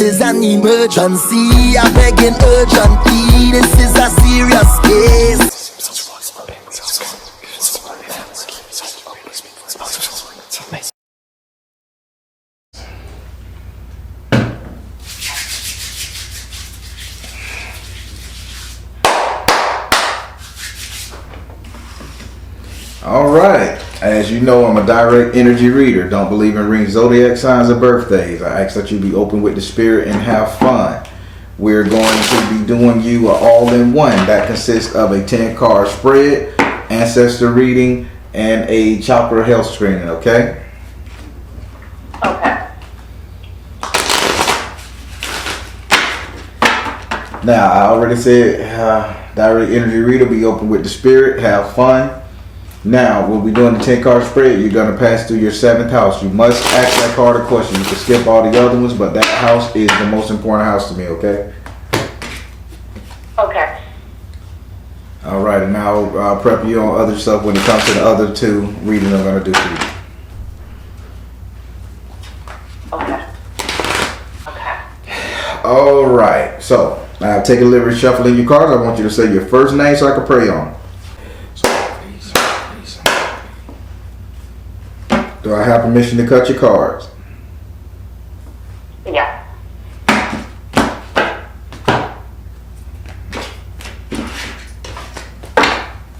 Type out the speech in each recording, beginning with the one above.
is an emergency. I begging urgently. This is a serious case. All right. As you know, I'm a direct energy reader. Don't believe in reading zodiac signs or birthdays. I ask that you be open with the spirit and have fun. We're going to be doing you an all-in-one that consists of a 10-card spread, ancestor reading, and a chakra health screening, okay? Okay. Now, I already said direct energy reader, be open with the spirit, have fun. Now, when we're doing the 10-card spread, you're going to pass through your 7th house. You must ask that card a question. You can skip all the other ones, but that house is the most important house to me, okay? Okay. All right, and now I'll prep you on other stuff when it comes to the other two readings I'm going to do for you. Okay. Okay. All right, so I'll take a liberty shuffling your cards. I want you to say your first name so I can pray on. Do I have permission to cut your cards? Yeah.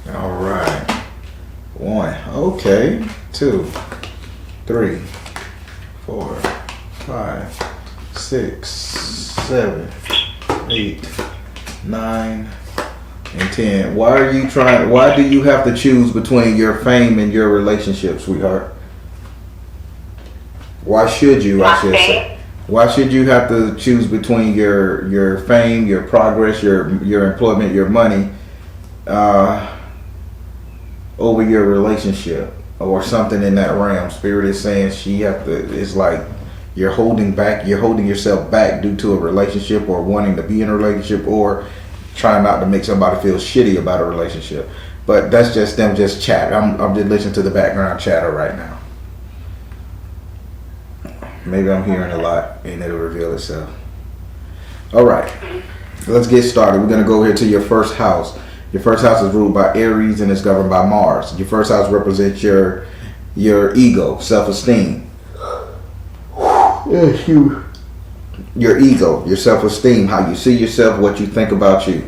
All right. 1. Okay. 2, 3, 4, 5, 6, 7, 8, 9, and 10. Why do you have to choose between your fame and your relationship, sweetheart? Why should you, I should say? Why should you have to choose between your fame, your progress, your employment, your money, over your relationship or something in that realm? Spirit is saying it's like you're holding yourself back due to a relationship or wanting to be in a relationship or trying not to make somebody feel shitty about a relationship. But that's just them just chat. I'm just listening to the background chatter right now. Maybe I'm hearing a lot and it'll reveal itself. All right, let's get started. We're going to go here to your first house. Your first house is ruled by Aries and is governed by Mars. Your first house represents your ego, self-esteem. Your ego, your self-esteem, how you see yourself, what you think about you.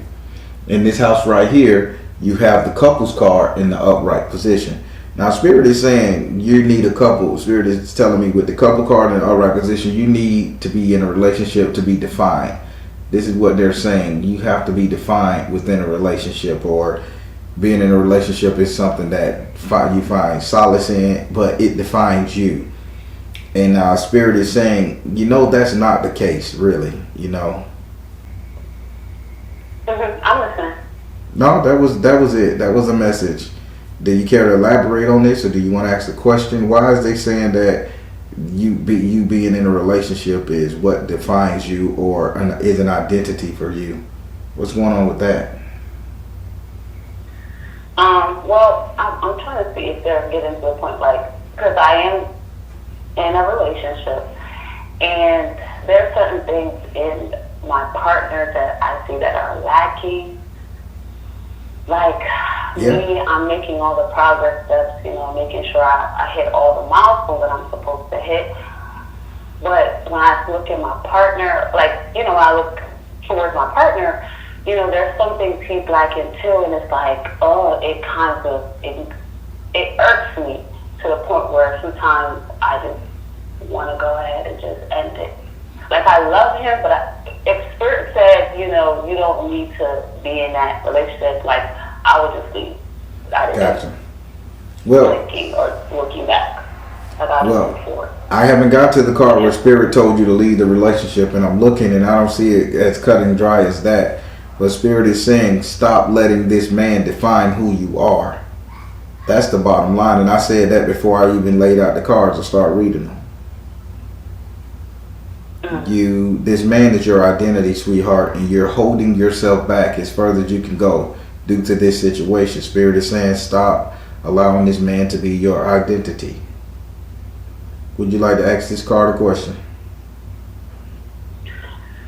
In this house right here, you have the couples card in the upright position. Now, Spirit is saying you need a couple. Spirit is telling me with the couple card in the upright position, you need to be in a relationship to be defined. This is what they're saying. You have to be defined within a relationship, or being in a relationship is something that you find solace in, but it defines you. And Spirit is saying, that's not the case, really, I'm listening. No, that was it. That was a message. Do you care to elaborate on this, or do you want to ask a question? Why is they saying that you being in a relationship is what defines you, or is an identity for you? What's going on with that? Well, I'm trying to see if they're getting to the point, because I am in a relationship, and there are certain things in my partner that I see that are lacking. Me, I'm making all the progress steps, making sure I hit all the milestones that I'm supposed to hit. But when I look at my partner, I look towards my partner, there's some things he's lacking too, and it's it irks me to the point where sometimes I just want to go ahead and just end it. I love him, but if Spirit said, you don't need to be in that relationship, I would just leave. Gotcha. Well, looking back. I haven't got to the card where Spirit told you to leave the relationship, and I'm looking and I don't see it as cut and dry as that. But Spirit is saying, stop letting this man define who you are. That's the bottom line, and I said that before I even laid out the cards and start reading them. This man is your identity, sweetheart, and you're holding yourself back as further as you can go due to this situation. Spirit is saying, stop allowing this man to be your identity. Would you like to ask this card a question?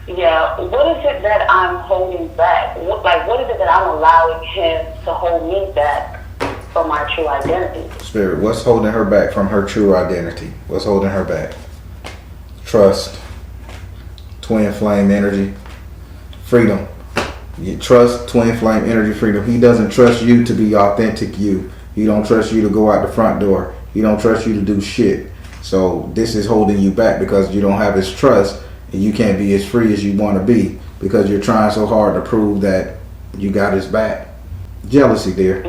Yeah, what is it that I'm holding back? What is it that I'm allowing him to hold me back from my true identity? Spirit, what's holding her back from her true identity? What's holding her back? Trust, twin flame energy, freedom. You trust, twin flame energy, freedom. He doesn't trust you to be authentic you. He don't trust you to go out the front door. He don't trust you to do shit. So this is holding you back because you don't have his trust. And you can't be as free as you want to be because you're trying so hard to prove that you got his back. Jealousy, dear.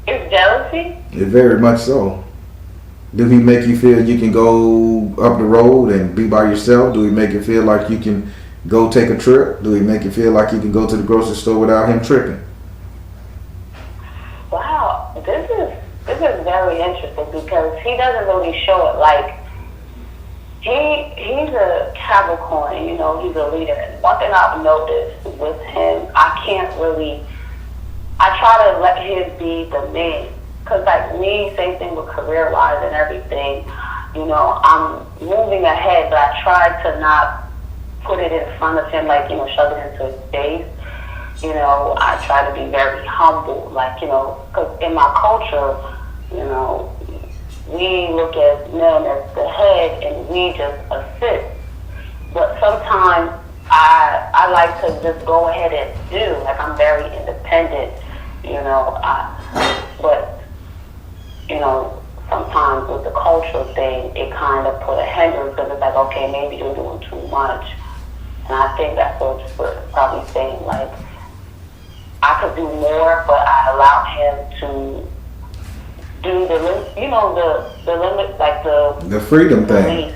It's jealousy? Very much so. Do he make you feel you can go up the road and be by yourself? Do he make you feel like you can go take a trip? Do he make you feel like you can go to the grocery store without him tripping? Wow, this is very interesting because he doesn't really show it. Like, he's a Capricorn, you know, he's a leader. And one thing I've noticed with him, I try to let him be the man. Because, like me, same thing with career-wise and everything, you know, I'm moving ahead, but I try to not put it in front of him, like, you know, shove it into his face. You know, I try to be very humble, like, you know, because in my culture, you know, we look at men as the head and we just assist. But sometimes I like to just go ahead and do, like I'm very independent, you know, but, you know, sometimes with the cultural thing, it kind of put a hindrance because it's like, okay, maybe you're doing too much. And I think that's what we're probably saying, like, I could do more, but I allow him to do the limit, like the freedom thing.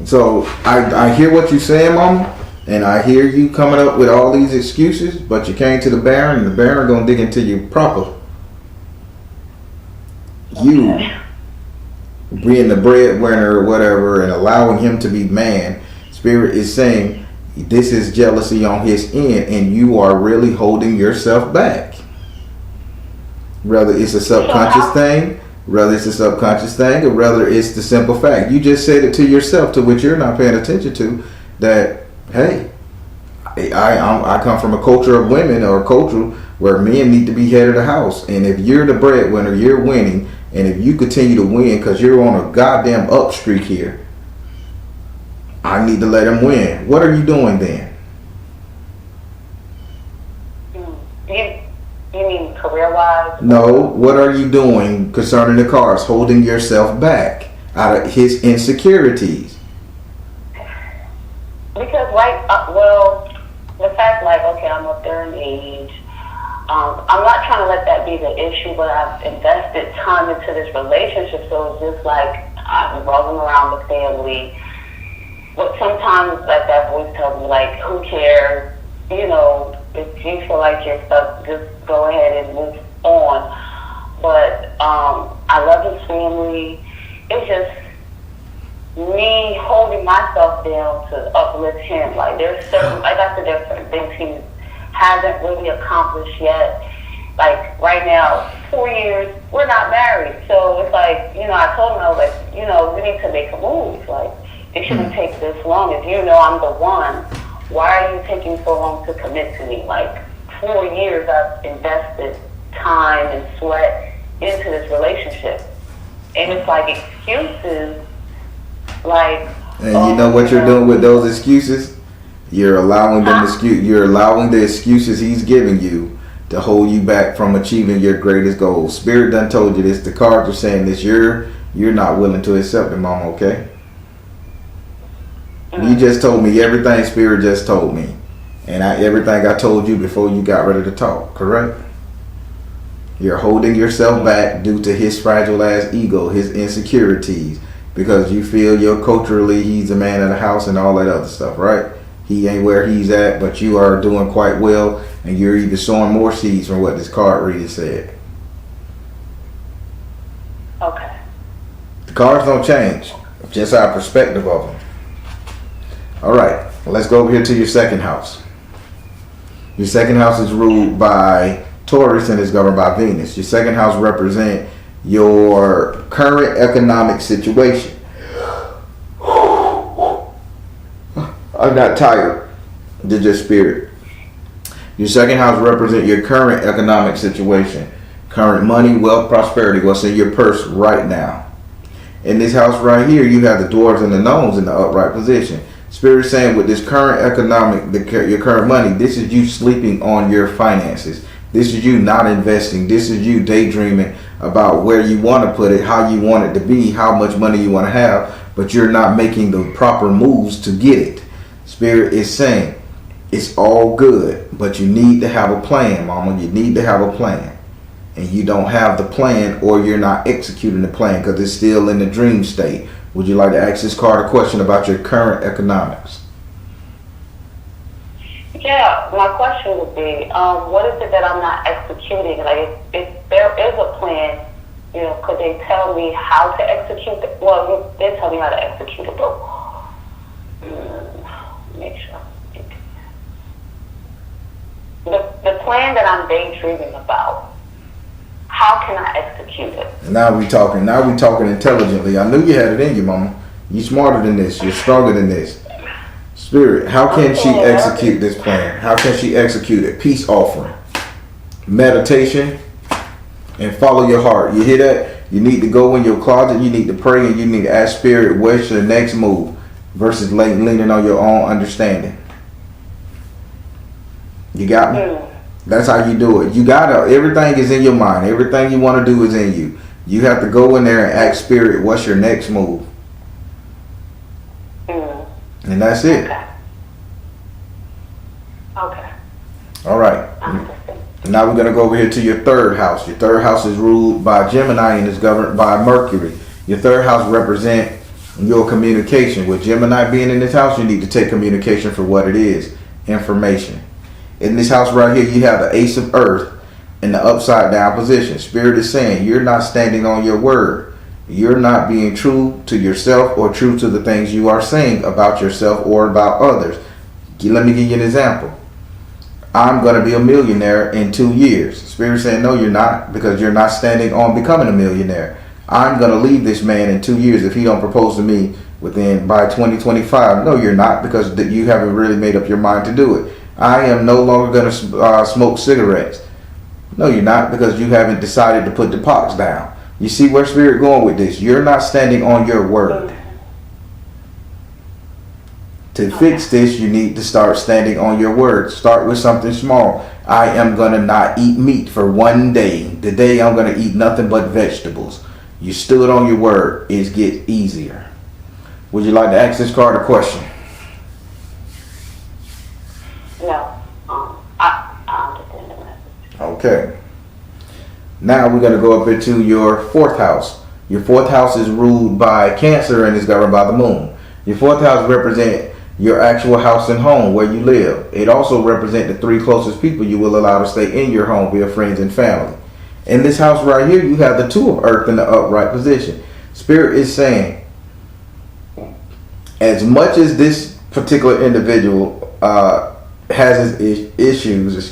So I hear what you're saying, Mama, and I hear you coming up with all these excuses, but you came to the Baron, and the Baron gonna dig into you proper. Okay. You being the breadwinner or whatever, and allowing him to be man. Spirit is saying this is jealousy on his end, and you are really holding yourself back. Whether it's a subconscious thing, or whether it's the simple fact. You just said it to yourself, to which you're not paying attention to, that, hey, I come from a culture of women, or a culture where men need to be head of the house. And if you're the breadwinner, you're winning. And if you continue to win because you're on a goddamn up streak here, I need to let him win. What are you doing then? You mean career-wise? No, what are you doing concerning the cars? Holding yourself back out of his insecurities. Because, the fact, like, okay, I'm up there in age. I'm not trying to let that be the issue, but I've invested time into this relationship, so it's just like I'm rolling around the family. But sometimes, like, that voice tells me, like, who cares? You know, if you feel like you're stuck, just go ahead and move on. But I love his family. It's just me holding myself down to uplift him. Like, there's certain, like, that's the different things he hasn't really accomplished yet. Like, right now, 4 years, we're not married. So it's like, you know, I told him, I was like, you know, we need to make a move. Like, it shouldn't take this long. If you know I'm the one, why are you taking so long to commit to me? Like, 4 years I've invested time and sweat into this relationship. And it's like excuses, like... And you know what you're doing with those excuses? You're allowing the excuses he's giving you to hold you back from achieving your greatest goals. Spirit done told you this. The cards are saying this. You're not willing to accept it, Mama, okay? You just told me everything Spirit just told me. And everything I told you before you got ready to talk, correct? You're holding yourself back due to his fragile ass ego, his insecurities, because you feel culturally he's a man of the house and all that other stuff, right? He ain't where he's at, but you are doing quite well, and you're even sowing more seeds from what this card reader said. Okay. The cards don't change, just our perspective of them. All right, let's go over here to your second house. Your second house is ruled by Taurus and is governed by Venus. Your second house represents your current economic situation. I'm not tired. They're just spirit. Your second house represents your current economic situation. Current money, wealth, prosperity. What's in your purse right now. In this house right here, you have the dwarves and the gnomes in the upright position. Spirit saying with this current economic, your current money, this is you sleeping on your finances. This is you not investing. This is you daydreaming about where you want to put it, how you want it to be, how much money you want to have, but you're not making the proper moves to get it. Spirit is saying it's all good, but you need to have a plan, mama. You need to have a plan. And you don't have the plan, or you're not executing the plan because it's still in the dream state. Would you like to ask this card a question about your current economics? Yeah, my question would be, what is it that I'm not executing? Like, if there is a plan, you know, could they tell me how to execute it? Well, they tell me how to execute it, but make sure. The plan that I'm daydreaming about, how can I execute it? Now we talking intelligently. I knew you had it in you, mama. You smarter than this. You're stronger than this. Spirit, how can she execute this plan? How can she execute it? Peace offering, meditation, and follow your heart. You hear that? You need to go in your closet. You need to pray, and you need to ask Spirit, what's your next move, versus leaning on your own understanding. You got me? That's how you do it. You gotta, everything is in your mind. Everything you want to do is in you. You have to go in there and ask Spirit, what's your next move? And that's it. Okay. All right. Now we're going to go over here to your third house. Your third house is ruled by Gemini and is governed by Mercury. Your third house represents your communication. With Gemini being in this house, you need to take communication for what it is. Information. In this house right here, you have the Ace of Earth in the upside down position. Spirit is saying you're not standing on your word. You're not being true to yourself or true to the things you are saying about yourself or about others. Let me give you an example. I'm going to be a millionaire in 2 years. Spirit saying, no, you're not, because you're not standing on becoming a millionaire. I'm going to leave this man in 2 years if he don't propose to me by 2025. No, you're not, because you haven't really made up your mind to do it. I am no longer going to smoke cigarettes. No, you're not, because you haven't decided to put the pox down. You see where Spirit going with this? You're not standing on your word. To fix this, you need to start standing on your word. Start with something small. I am going to not eat meat for 1 day. The day I'm going to eat nothing but vegetables. You stood on your word. It gets easier. Would you like to ask this card a question? No. I understand the message. Okay. Now we're going to go up into your fourth house. Your fourth house is ruled by Cancer and is governed by the moon. Your fourth house represents your actual house and home where you live. It also represents the 3 closest people you will allow to stay in your home via friends and family. In this house right here, you have the 2 of Earth in the upright position. Spirit is saying, as much as this particular individual has his issues,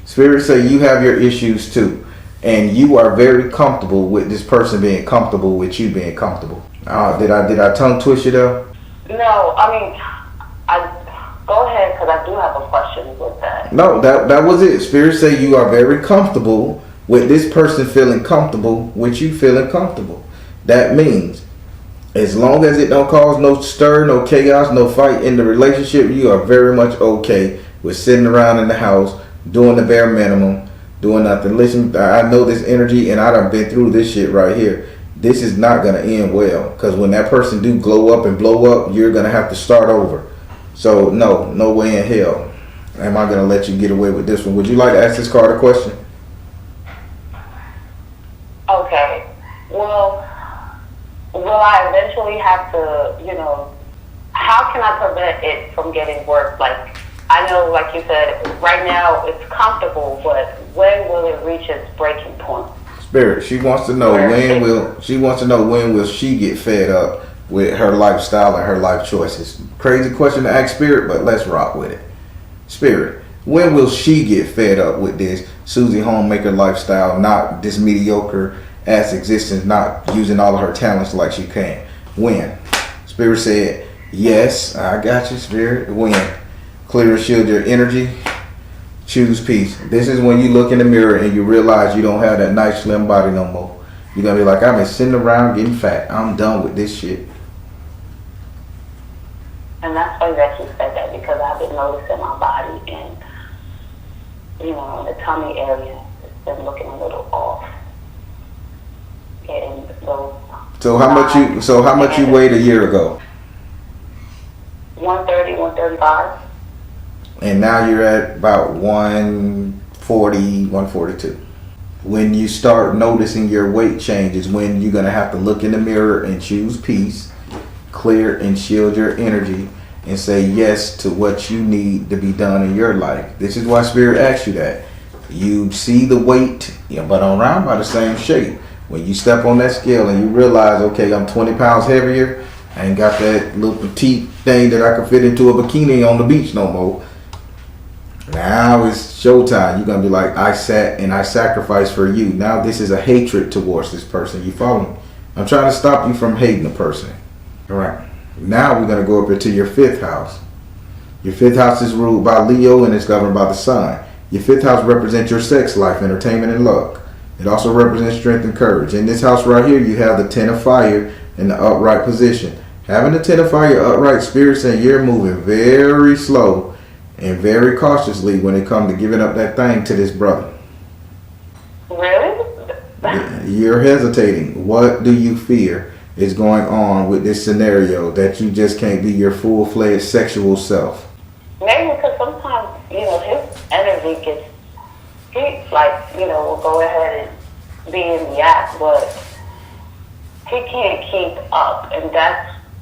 Spirit say you have your issues too, and you are very comfortable with this person being comfortable with you being comfortable. Did I tongue twist you though? No, I mean, go ahead, because I do have a question with that. No, that was it. Spirit say you are very comfortable with this person feeling comfortable with you feeling comfortable. That means as long as it don't cause no stir, no chaos, no fight in the relationship, you are very much okay with sitting around in the house doing the bare minimum, doing nothing. Listen, I know this energy, and I done been through this shit right here. This is not going to end well, because when that person do glow up and blow up, you're going to have to start over. So no way in hell am I going to let you get away with this one. Would you like to ask this card a question? Okay. Well, will I eventually have to, how can I prevent it from getting worse? Like, I know, like you said, right now it's comfortable, but when will it reach its breaking point? Spirit, she wants to know when will she get fed up with her lifestyle and her life choices. Crazy question to ask Spirit, but let's rock with it. Spirit, when will she get fed up with this Susie homemaker lifestyle, not this mediocre ass existence, not using all of her talents like she can? When? Spirit said, Yes, I got you, Spirit. Win. Clear and shield your energy. Choose peace. This is when you look in the mirror and you realize you don't have that nice slim body no more. You're going to be like, I've been sitting around getting fat. I'm done with this shit. And that's funny that you said that, because I've been noticing my body and, you know, in the tummy area, it's been looking a little off. Getting those. So how much you weighed a year ago? 130, 135. And now you're at about 140, 142. When you start noticing your weight changes, when you're going to have to look in the mirror and choose peace, clear and shield your energy, and say yes to what you need to be done in your life. This is why Spirit asks you that. You see the weight, but around by the same shape. When you step on that scale and you realize, okay, I'm 20 pounds heavier, I ain't got that little petite thing that I can fit into a bikini on the beach no more. Now it's showtime. You're going to be like, I sat and I sacrificed for you. Now this is a hatred towards this person. You follow me? I'm trying to stop you from hating the person. All right. Now we're going to go up into your 5th house. Your 5th house is ruled by Leo and it's governed by the sun. Your 5th house represents your sex life, entertainment, and luck. It also represents strength and courage. In this house right here, you have the 10 of fire in the upright position. Having the 10 of fire upright, Spirit saying you're moving very slow and very cautiously when it comes to giving up that thing to this brother. Really? You're hesitating. What do you fear is going on with this scenario that you just can't be your full-fledged sexual self? Maybe because sometimes, his energy gets, will go ahead and be in the act, but he can't keep up, and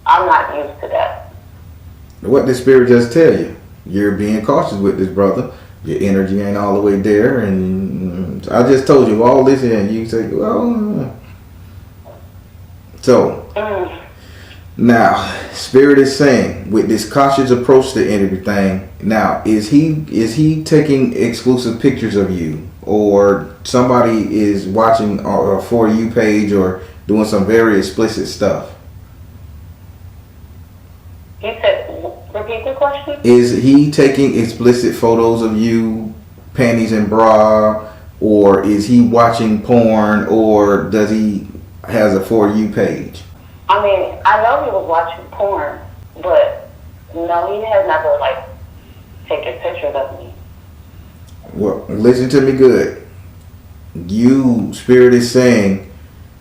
I'm not used to that. What did Spirit just tell you? You're being cautious with this brother. Your energy ain't all the way there, and I just told you all this, and you say, well, so now Spirit is saying with this cautious approach to everything. Now, is he taking exclusive pictures of you, or somebody is watching a For You page or doing some very explicit stuff? You said, repeat the question? Is he taking explicit photos of you, panties and bra, or is he watching porn, or does he has a For You page? I mean, I know he was watching porn, but no, he has never taken pictures of me. Well, listen to me good. Spirit is saying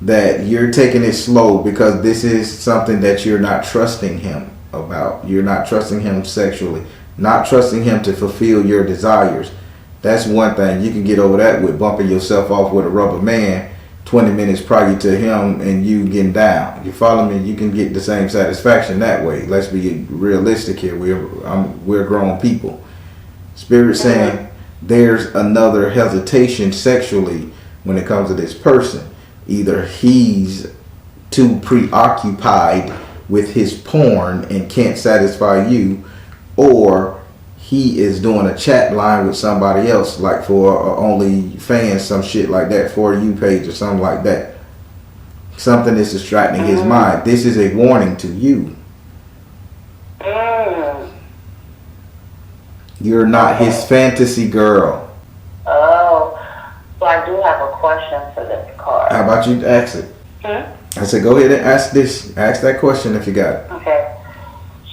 that you're taking it slow because this is something that you're not trusting him about. You're not trusting him sexually, not trusting him to fulfill your desires. That's one thing. You can get over that with bumping yourself off with a rubber man 20 minutes prior to him and you getting down. You follow me? You can get the same satisfaction that way. Let's be realistic here. We're grown people. Spirit saying there's another hesitation sexually when it comes to this person. Either he's too preoccupied with his porn and can't satisfy you, or he is doing a chat line with somebody else, like for OnlyFans, some shit like that, For You page or something like that. Something is distracting his mind. This is a warning to you. You're not his fantasy girl. Oh, so I do have a question for this card. How about you ask it? I said, go ahead and ask that question if you got it. Okay.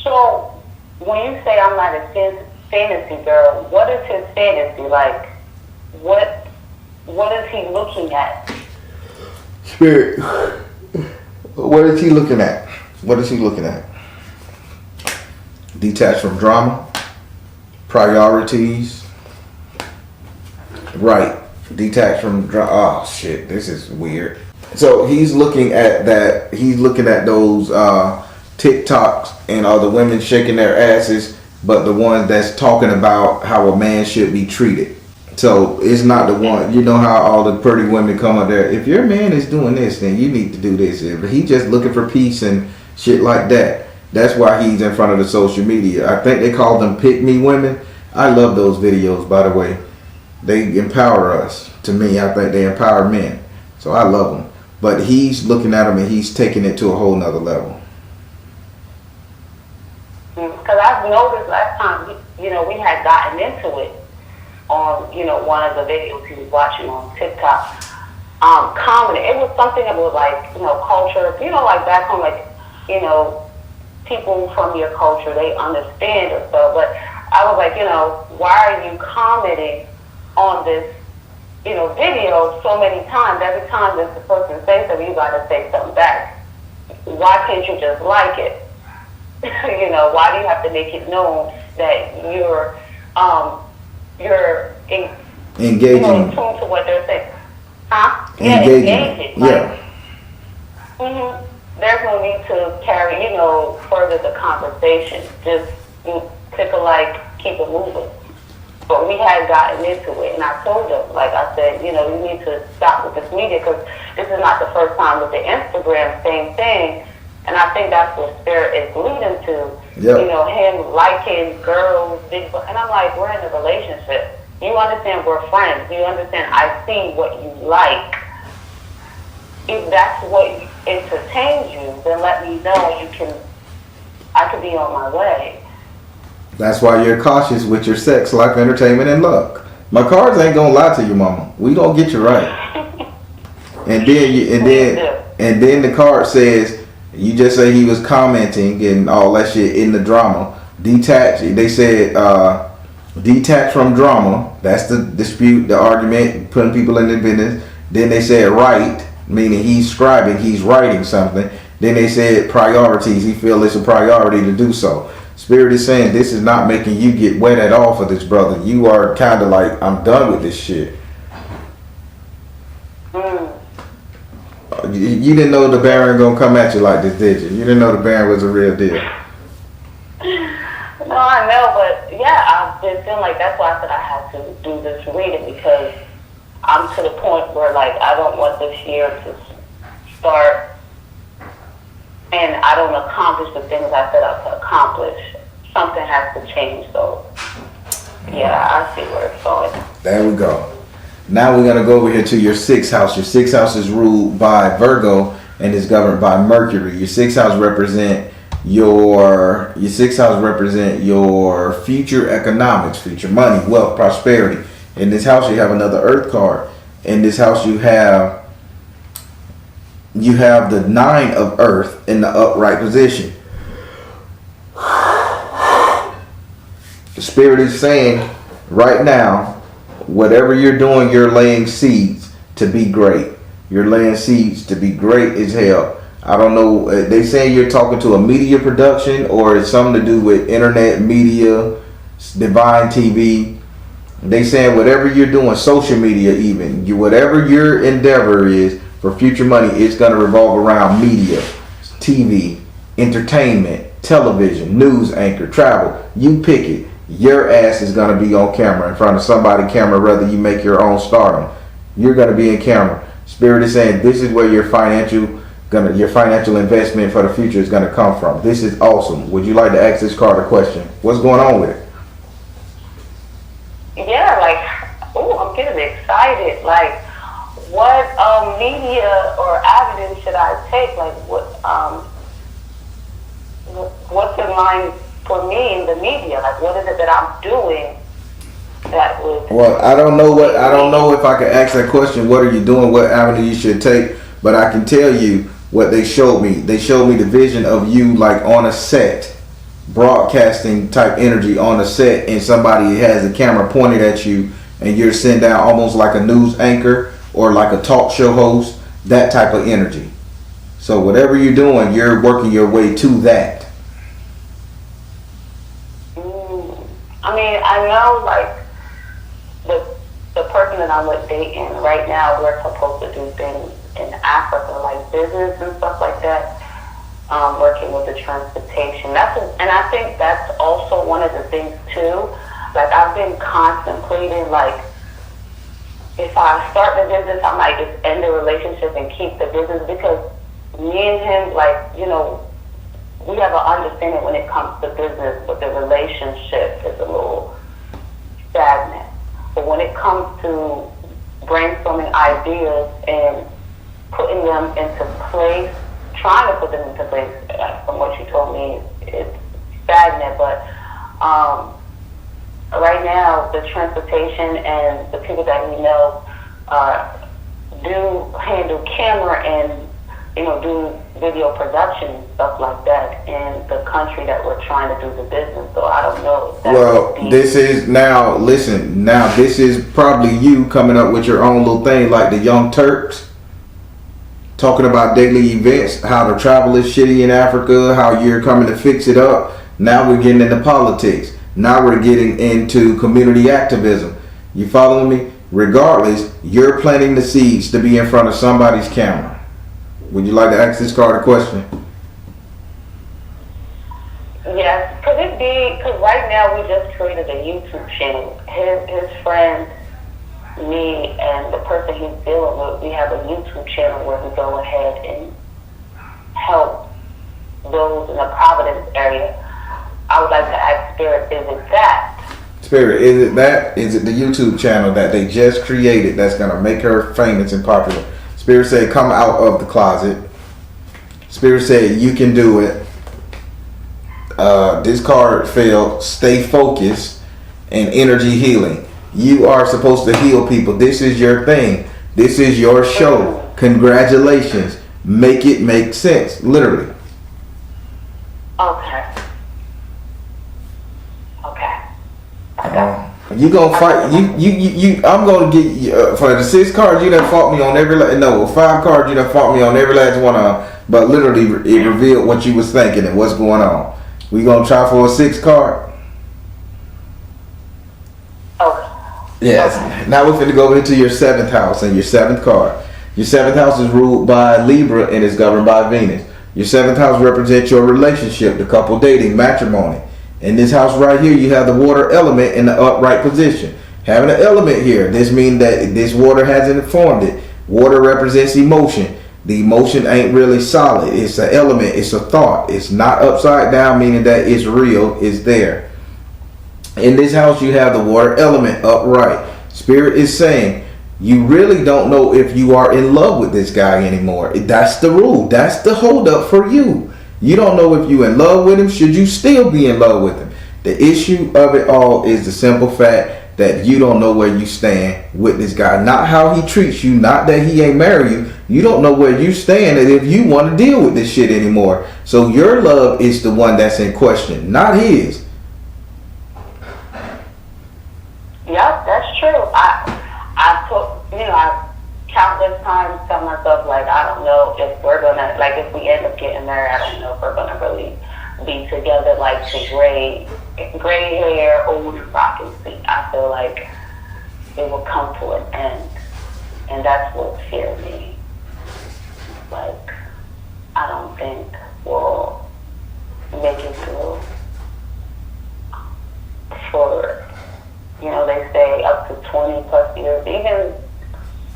So, when you say I'm not a fantasy girl, what is his fantasy? Like, what is he looking at? Spirit, what is he looking at? What is he looking at? Detached from drama, priorities. Right. Detached from drama. Oh, shit. This is weird. So he's looking at that. He's looking at those TikToks and all the women shaking their asses, but the ones that's talking about how a man should be treated. So it's not the one. You know how all the pretty women come up there. If your man is doing this, then you need to do this. If he's just looking for peace and shit like that, that's why he's in front of the social media. I think they call them pick me women. I love those videos, by the way. They empower us. To me, I think they empower men. So I love them. But he's looking at them and he's taking it to a whole nother level. because I've noticed last time, you know, we had gotten into it on, you know, one of the videos he was watching on TikTok. Commenting. It was something that was like, you know, culture, you know, like back home, like, you know, people from your culture, they understand or so. But I was like, you know, why are you commenting on this, you know, video so many times? Every time that the person says something, you got to say something back. Why can't you just like it? You know, why do you have to make it known that you're engaging, you know, in tune to what they're saying? Huh? Engaging. Like, there's no need to carry, you know, further the conversation. Just click a like, keep it moving. But we had gotten into it, and I told him, like I said, you know, you need to stop with this media, because this is not the first time with the Instagram, same thing. And I think that's what Spirit is leading to. Yep. You know, him liking girls, big, and I'm like, we're in a relationship. You understand we're friends. You understand I see what you like. If that's what entertains you, then let me know. I can be on my way. That's why you're cautious with your sex, life, entertainment, and luck. My cards ain't gonna lie to you, mama. We gonna get you right. And then the card says, you just say he was commenting and all that shit in the drama. Detach. They said detach from drama. That's the dispute, the argument, putting people in their business. Then they said write, meaning he's scribing, he's writing something. Then they said priorities. He feels it's a priority to do so. Spirit is saying this is not making you get wet at all for this brother. You are kind of like, I'm done with this shit. You didn't know the Baron gonna come at you like this, did you? You didn't know the Baron was a real deal. No, I know, but yeah, I've been feeling like that's why I said I had to do this reading, because I'm to the point where, like, I don't want this year to start and I don't accomplish the things I set out to accomplish. Something has to change, so yeah, I see where it's going. There we go. Now we're gonna go over here to your sixth house. Your sixth house is ruled by Virgo and is governed by Mercury. Your sixth house represent your future economics, future money, wealth, prosperity. In this house, you have another Earth card. In this house, you have the 9 of Earth in the upright position. The Spirit is saying right now, whatever you're doing, you're laying seeds to be great. You're laying seeds to be great as hell. I don't know. They say you're talking to a media production, or it's something to do with internet media, divine TV. They saying whatever you're doing, social media even, whatever your endeavor is for future money, it's going to revolve around media, TV, entertainment, television, news anchor, travel. You pick it. Your ass is going to be on camera, in front of somebody's camera, whether you make your own stardom. You're going to be in camera. Spirit is saying this is where your financial investment for the future is going to come from. This is awesome. Would you like to ask this card a question? What's going on with it? Yeah, like, I'm getting excited. Like, what media or avenue should I take? Like, what's in line for me in the media? Like, what is it that I'm doing that would... Well, I don't know if I can ask that question. What are you doing? What avenue you should take? But I can tell you what they showed me. They showed me the vision of you like on a set, broadcasting type energy on a set, and somebody has a camera pointed at you, and you're sitting down almost like a news anchor or like a talk show host, that type of energy. So whatever you're doing, you're working your way to that. I mean, I know, like, the person that I'm with dating right now, we're supposed to do things in Africa, like business and stuff like that, working with the transportation. And I think that's also one of the things, too. Like, I've been contemplating, like, if I start the business, I might just end the relationship and keep the business, because me and him, like, you know, we have an understanding when it comes to business, but the relationship is a little stagnant. But when it comes to brainstorming ideas and putting them into place, trying to put them into place, from what you told me, stagnant. But right now, the transportation and the people that we know do handle camera and do video production and stuff like that in the country that we're trying to do the business. So I don't know if well, this is now, listen, now this is probably you coming up with your own little thing like the Young Turks, talking about daily events, how the travel is shitty in Africa, how you're coming to fix it up. Now we're getting into politics. Now we're getting into community activism. You following me? Regardless, you're planting the seeds to be in front of somebody's camera. Would you like to ask this card a question? Yes, because right now we just created a YouTube channel. His friend, me, and the person he's dealing with, we have a YouTube channel where we go ahead and help those in the Providence area. I would like to ask Spirit, is it that? Spirit, is it that? Is it the YouTube channel that they just created that's going to make her famous and popular? Spirit said, come out of the closet. Spirit said, you can do it. This card failed. Stay focused and energy healing. You are supposed to heal people. This is your thing. This is your show. Congratulations. Make it make sense. Literally. Okay. You gonna fight? You. I'm gonna get you for the 6 cards. You done fought me on every. No, 5 cards. You done fought me on every last one of them. But literally, it revealed what you was thinking and what's going on. We gonna try for a 6 card. Okay. Yes. Okay. Now we're finna go into your 7th house and your 7th card. Your 7th house is ruled by Libra and is governed by Venus. Your 7th house represents your relationship, the couple dating, matrimony. In this house right here, you have the water element in the upright position. Having an element here, this means that this water hasn't formed it. Water represents emotion. The emotion ain't really solid. It's an element. It's a thought. It's not upside down, meaning that it's real. It's there. In this house, you have the water element upright. Spirit is saying, you really don't know if you are in love with this guy anymore. That's the rule. That's the holdup for you. You don't know if you're in love with him. Should you still be in love with him? The issue of it all is the simple fact that you don't know where you stand with this guy. Not how he treats you. Not that he ain't marry you. You don't know where you stand and if you want to deal with this shit anymore. So your love is the one that's in question, not his. Yep, that's true. I countless times tell myself, like, I don't know if we're gonna, like, if we end up getting married, I don't know if we're gonna really be together, like the gray hair, old and rocking seat. I feel like it will come to an end, and that's what scared me. Like, I don't think we'll make it through for, they say up to 20 plus years, even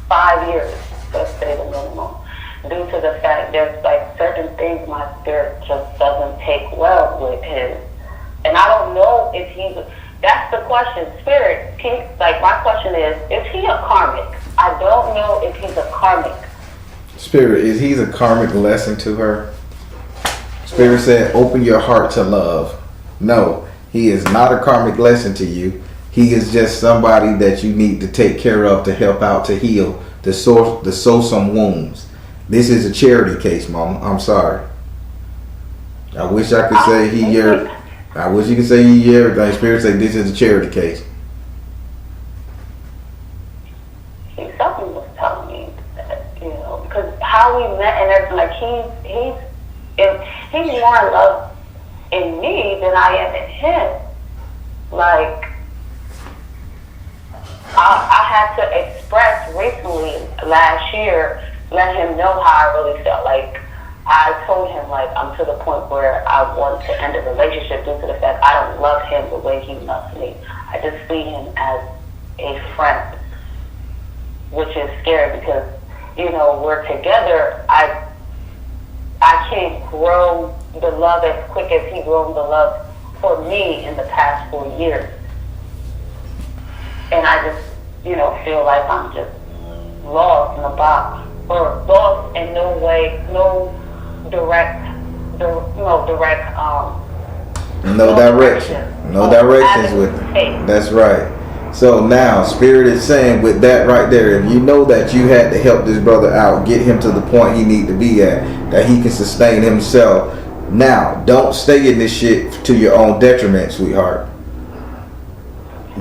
5 years, let's say the minimum, due to the fact there's like certain things my spirit just doesn't take well with his. And I don't know if that's the question. Spirit, my question is he a karmic? I don't know if he's a karmic. Spirit, is he a karmic lesson to her? Spirit said, open your heart to love. No, he is not a karmic lesson to you. He is just somebody that you need to take care of, to help out, to heal, to sew some wounds. This is a charity case, Mama. I'm sorry. I wish I could say I wish you could say he everything. Spirit say this is a charity case. See, something was telling me that, because how we met and everything, like he's more in love in me than I am in him. Like, I had to express recently, last year, let him know how I really felt. Like, I told him, like, I'm to the point where I want to end a relationship due to the fact I don't love him the way he loves me. I just see him as a friend, which is scary because, we're together. I can't grow the love as quick as he grown the love for me in the past 4 years. And I just, feel like I'm just lost in a box, or lost in no way, no direct No direction. No directions with them. That's right. So now, Spirit is saying with that right there, if you know that you had to help this brother out, get him to the point he need to be at, that he can sustain himself. Now, don't stay in this shit to your own detriment, sweetheart.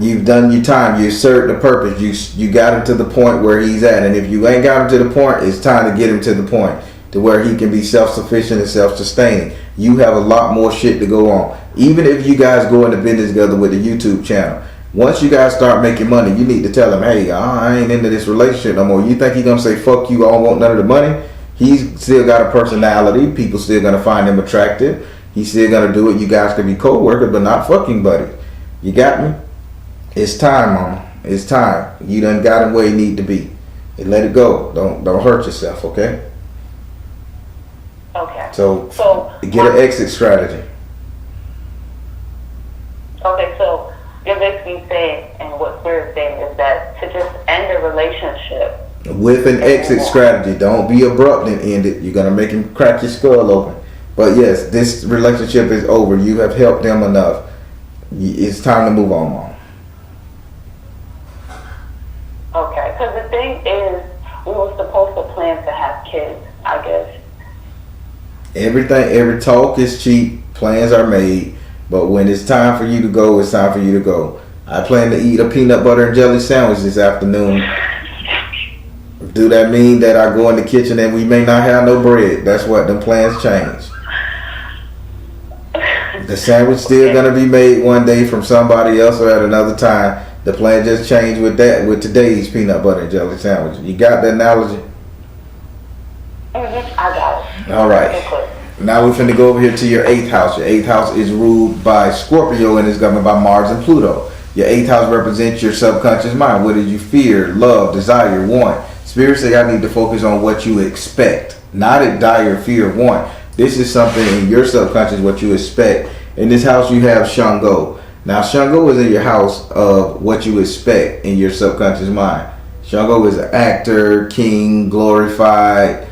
You've done your time. You served the purpose. You got him to the point where he's at. And if you ain't got him to the point, it's time to get him to the point to where he can be self-sufficient and self-sustaining. You have a lot more shit to go on. Even if you guys go into business together with the YouTube channel, once you guys start making money, you need to tell him, hey, I ain't into this relationship no more. You think he gonna say, fuck you, I don't want none of the money? He's still got a personality. People still gonna find him attractive. He's still gonna do it. You guys can be co-workers, but not fucking buddies. You got me? It's time, mama. It's time. You done got him where you need to be. And let it go. Don't hurt yourself, okay? Okay. So get an exit strategy. Okay, so you're basically saying, and what Spirit's saying is that to just end a relationship with an exit strategy. Don't be abrupt and end it. You're gonna make him crack your skull open. But yes, this relationship is over. You have helped them enough. It's time to move on, mom. Okay, because the thing is, we were supposed to plan to have kids, I guess. Every talk is cheap. Plans are made. But when it's time for you to go, it's time for you to go. I plan to eat a peanut butter and jelly sandwich this afternoon. Do that mean that I go in the kitchen and we may not have no bread? That's what them plans change. The sandwich still gonna be made one day from somebody else or at another time. The plan just changed with today's peanut butter and jelly sandwich. You got the analogy? I got it. All right. Now we're finna go over here to your 8th house. Your 8th house is ruled by Scorpio and is governed by Mars and Pluto. Your 8th house represents your subconscious mind. What did you fear, love, desire, want? Spirit say I need to focus on what you expect, not a dire fear, want. This is something in your subconscious, what you expect. In this house you have Shango. Now Shango is in your house of what you expect in your subconscious mind. Shango is an actor, king, glorified,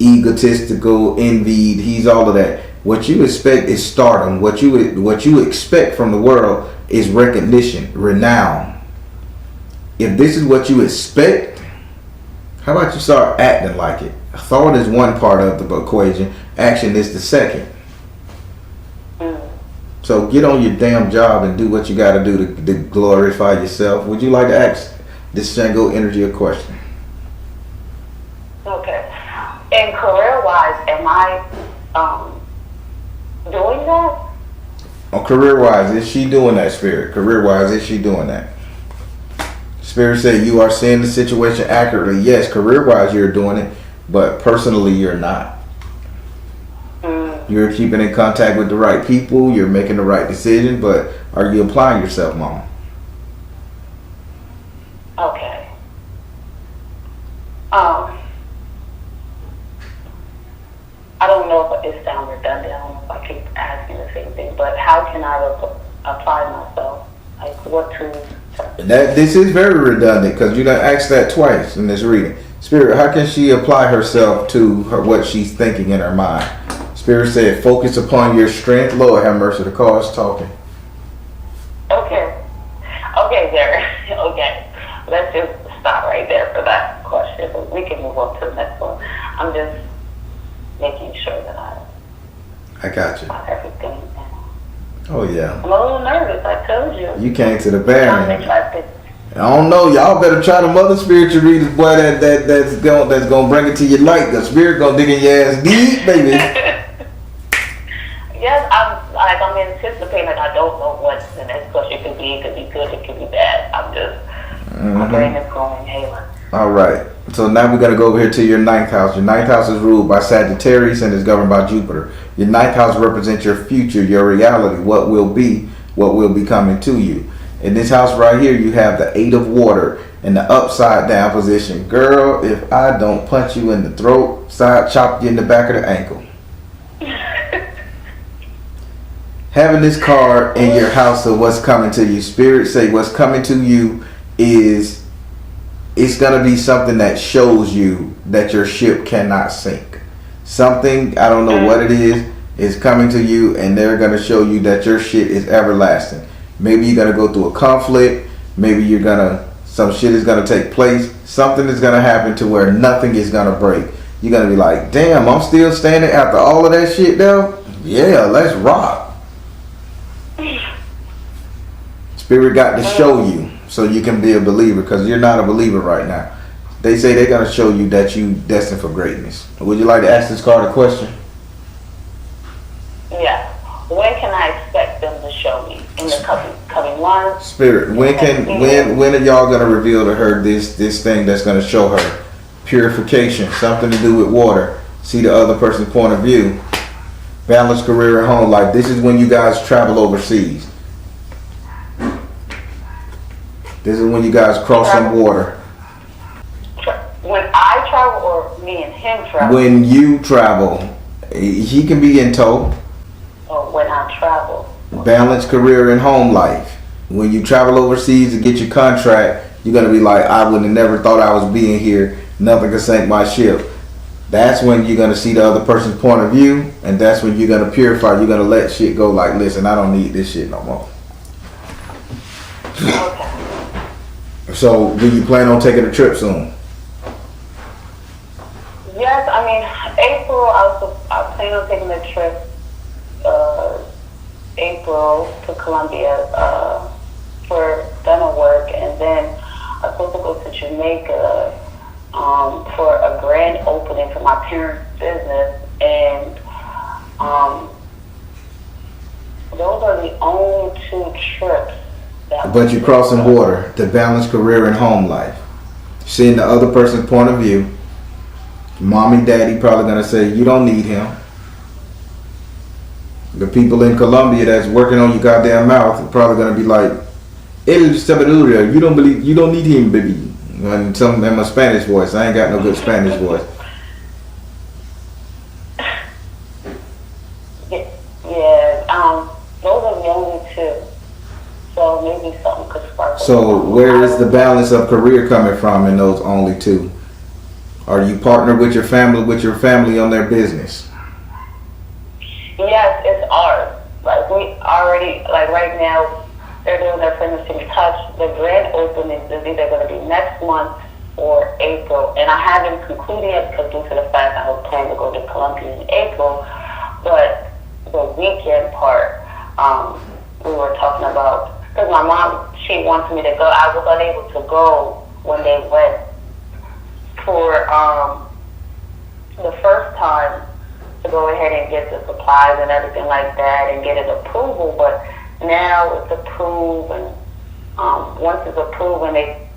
egotistical, envied. He's all of that. What you expect is stardom. What you expect from the world is recognition, renown. If this is what you expect, how about you start acting like it? Thought is one part of the equation. Action is the second. So get on your damn job and do what you got to do to glorify yourself. Would you like to ask this Shango energy a question? Okay. And career-wise, am I doing that? Oh, career-wise, is she doing that, Spirit? Career-wise, is she doing that? Spirit said you are seeing the situation accurately. Yes, career-wise, you're doing it, but personally, you're not. You're keeping in contact with the right people. You're making the right decision, but are you applying yourself, Mama? Okay. I don't know if it sounds redundant. I don't know if I keep asking the same thing, but how can I apply myself? Like what tools? This is very redundant because you done asked that twice in this reading. Spirit, how can she apply herself to what she's thinking in her mind? Spirit said, focus upon your strength. Lord have mercy, the car is talking. Okay. Okay, there. Okay. Let's just stop right there for that question. We can move on to the next one. I'm just making sure that I got you. Everything. Oh yeah. I'm a little nervous. I told you. You came to the Baron. I don't know. Y'all better try them other spiritual readers, boy. That's gonna bring it to your light. The spirit gonna dig in your ass deep, baby. Yes, I'm anticipating. I don't know what the next question could be. It could be good. It could be bad. My brain is going haywire. All right. So now we're going to go over here to your 9th house. Your 9th house is ruled by Sagittarius and is governed by Jupiter. Your 9th house represents your future, your reality, what will be coming to you. In this house right here, you have the 8 of water in the upside down position. Girl, if I don't punch you in the throat, chop you in the back of the ankle. Having this card in your house of what's coming to you, Spirit say what's coming to you is it's going to be something that shows you that your ship cannot sink. Something, I don't know what it is, is coming to you, and they're going to show you that your shit is everlasting. Maybe you're going to go through a conflict. Maybe some shit is going to take place. Something is going to happen to where nothing is going to break. You're going to be like, damn, I'm still standing after all of that shit though? Yeah, let's rock. Spirit got to show you so you can be a believer, because you're not a believer right now. They say they're going to show you that you destined for greatness. Would you like to ask this card a question? Yeah. When can I expect them to show me? In the coming months? Spirit, when are y'all going to reveal to her this thing that's going to show her purification, something to do with water, see the other person's point of view, balance career and home life? This is when you guys travel overseas. This is when you guys cross some water. When I travel, or me and him travel? When you travel, he can be in tow. Or when I travel. Balance career and home life. When you travel overseas to get your contract, you're going to be like, I would have never thought I was being here. Nothing could sink my ship. That's when you're going to see the other person's point of view, and that's when you're going to purify. You're going to let shit go like, listen, I don't need this shit no more. Okay. So, do you plan on taking a trip soon? Yes, I mean, April, I plan on taking a trip, April to Colombia, for dental work, and then I'm supposed to go to Jamaica, for a grand opening for my parents' business, and, those are the only 2 trips. But you're crossing water to balance career and home life. Seeing the other person's point of view. Mommy, daddy probably going to say, you don't need him. The people in Colombia that's working on your goddamn mouth are probably going to be like, El Salvador, you don't need him, baby. And some in my Spanish voice. I ain't got no good Spanish voice. Yeah, those are the only 2. So maybe something could spark. So where is the balance of career coming from in those only 2? Are you partnered with your family on their business? Yes, it's ours. Like, we already, like, right now, they're doing their finishing touch. The grand opening is either going to be next month or April. And I haven't concluded yet because due to the fact I was planning to go to Colombia in April. But the weekend part, we were talking about, because my mom, she wanted me to go. I was unable to go when they went for the first time to go ahead and get the supplies and everything like that and get it approval. But now it's approved, and once it's approved and they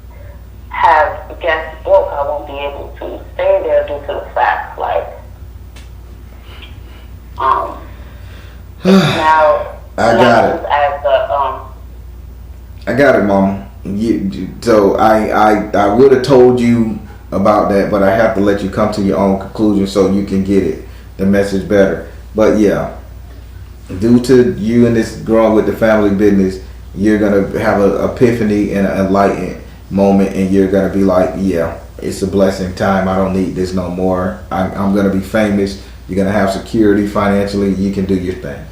have guests booked, I won't be able to stay there due to the fact, like, now I got it. As the, I got it, Mama. So I would have told you about that, but I have to let you come to your own conclusion so you can get the message better. But yeah, due to you and this growing with the family business, you're gonna have an epiphany and an enlightened moment, and you're gonna be like, yeah, it's a blessing time. I don't need this no more. I'm gonna be famous. You're gonna have security financially. You can do your thing.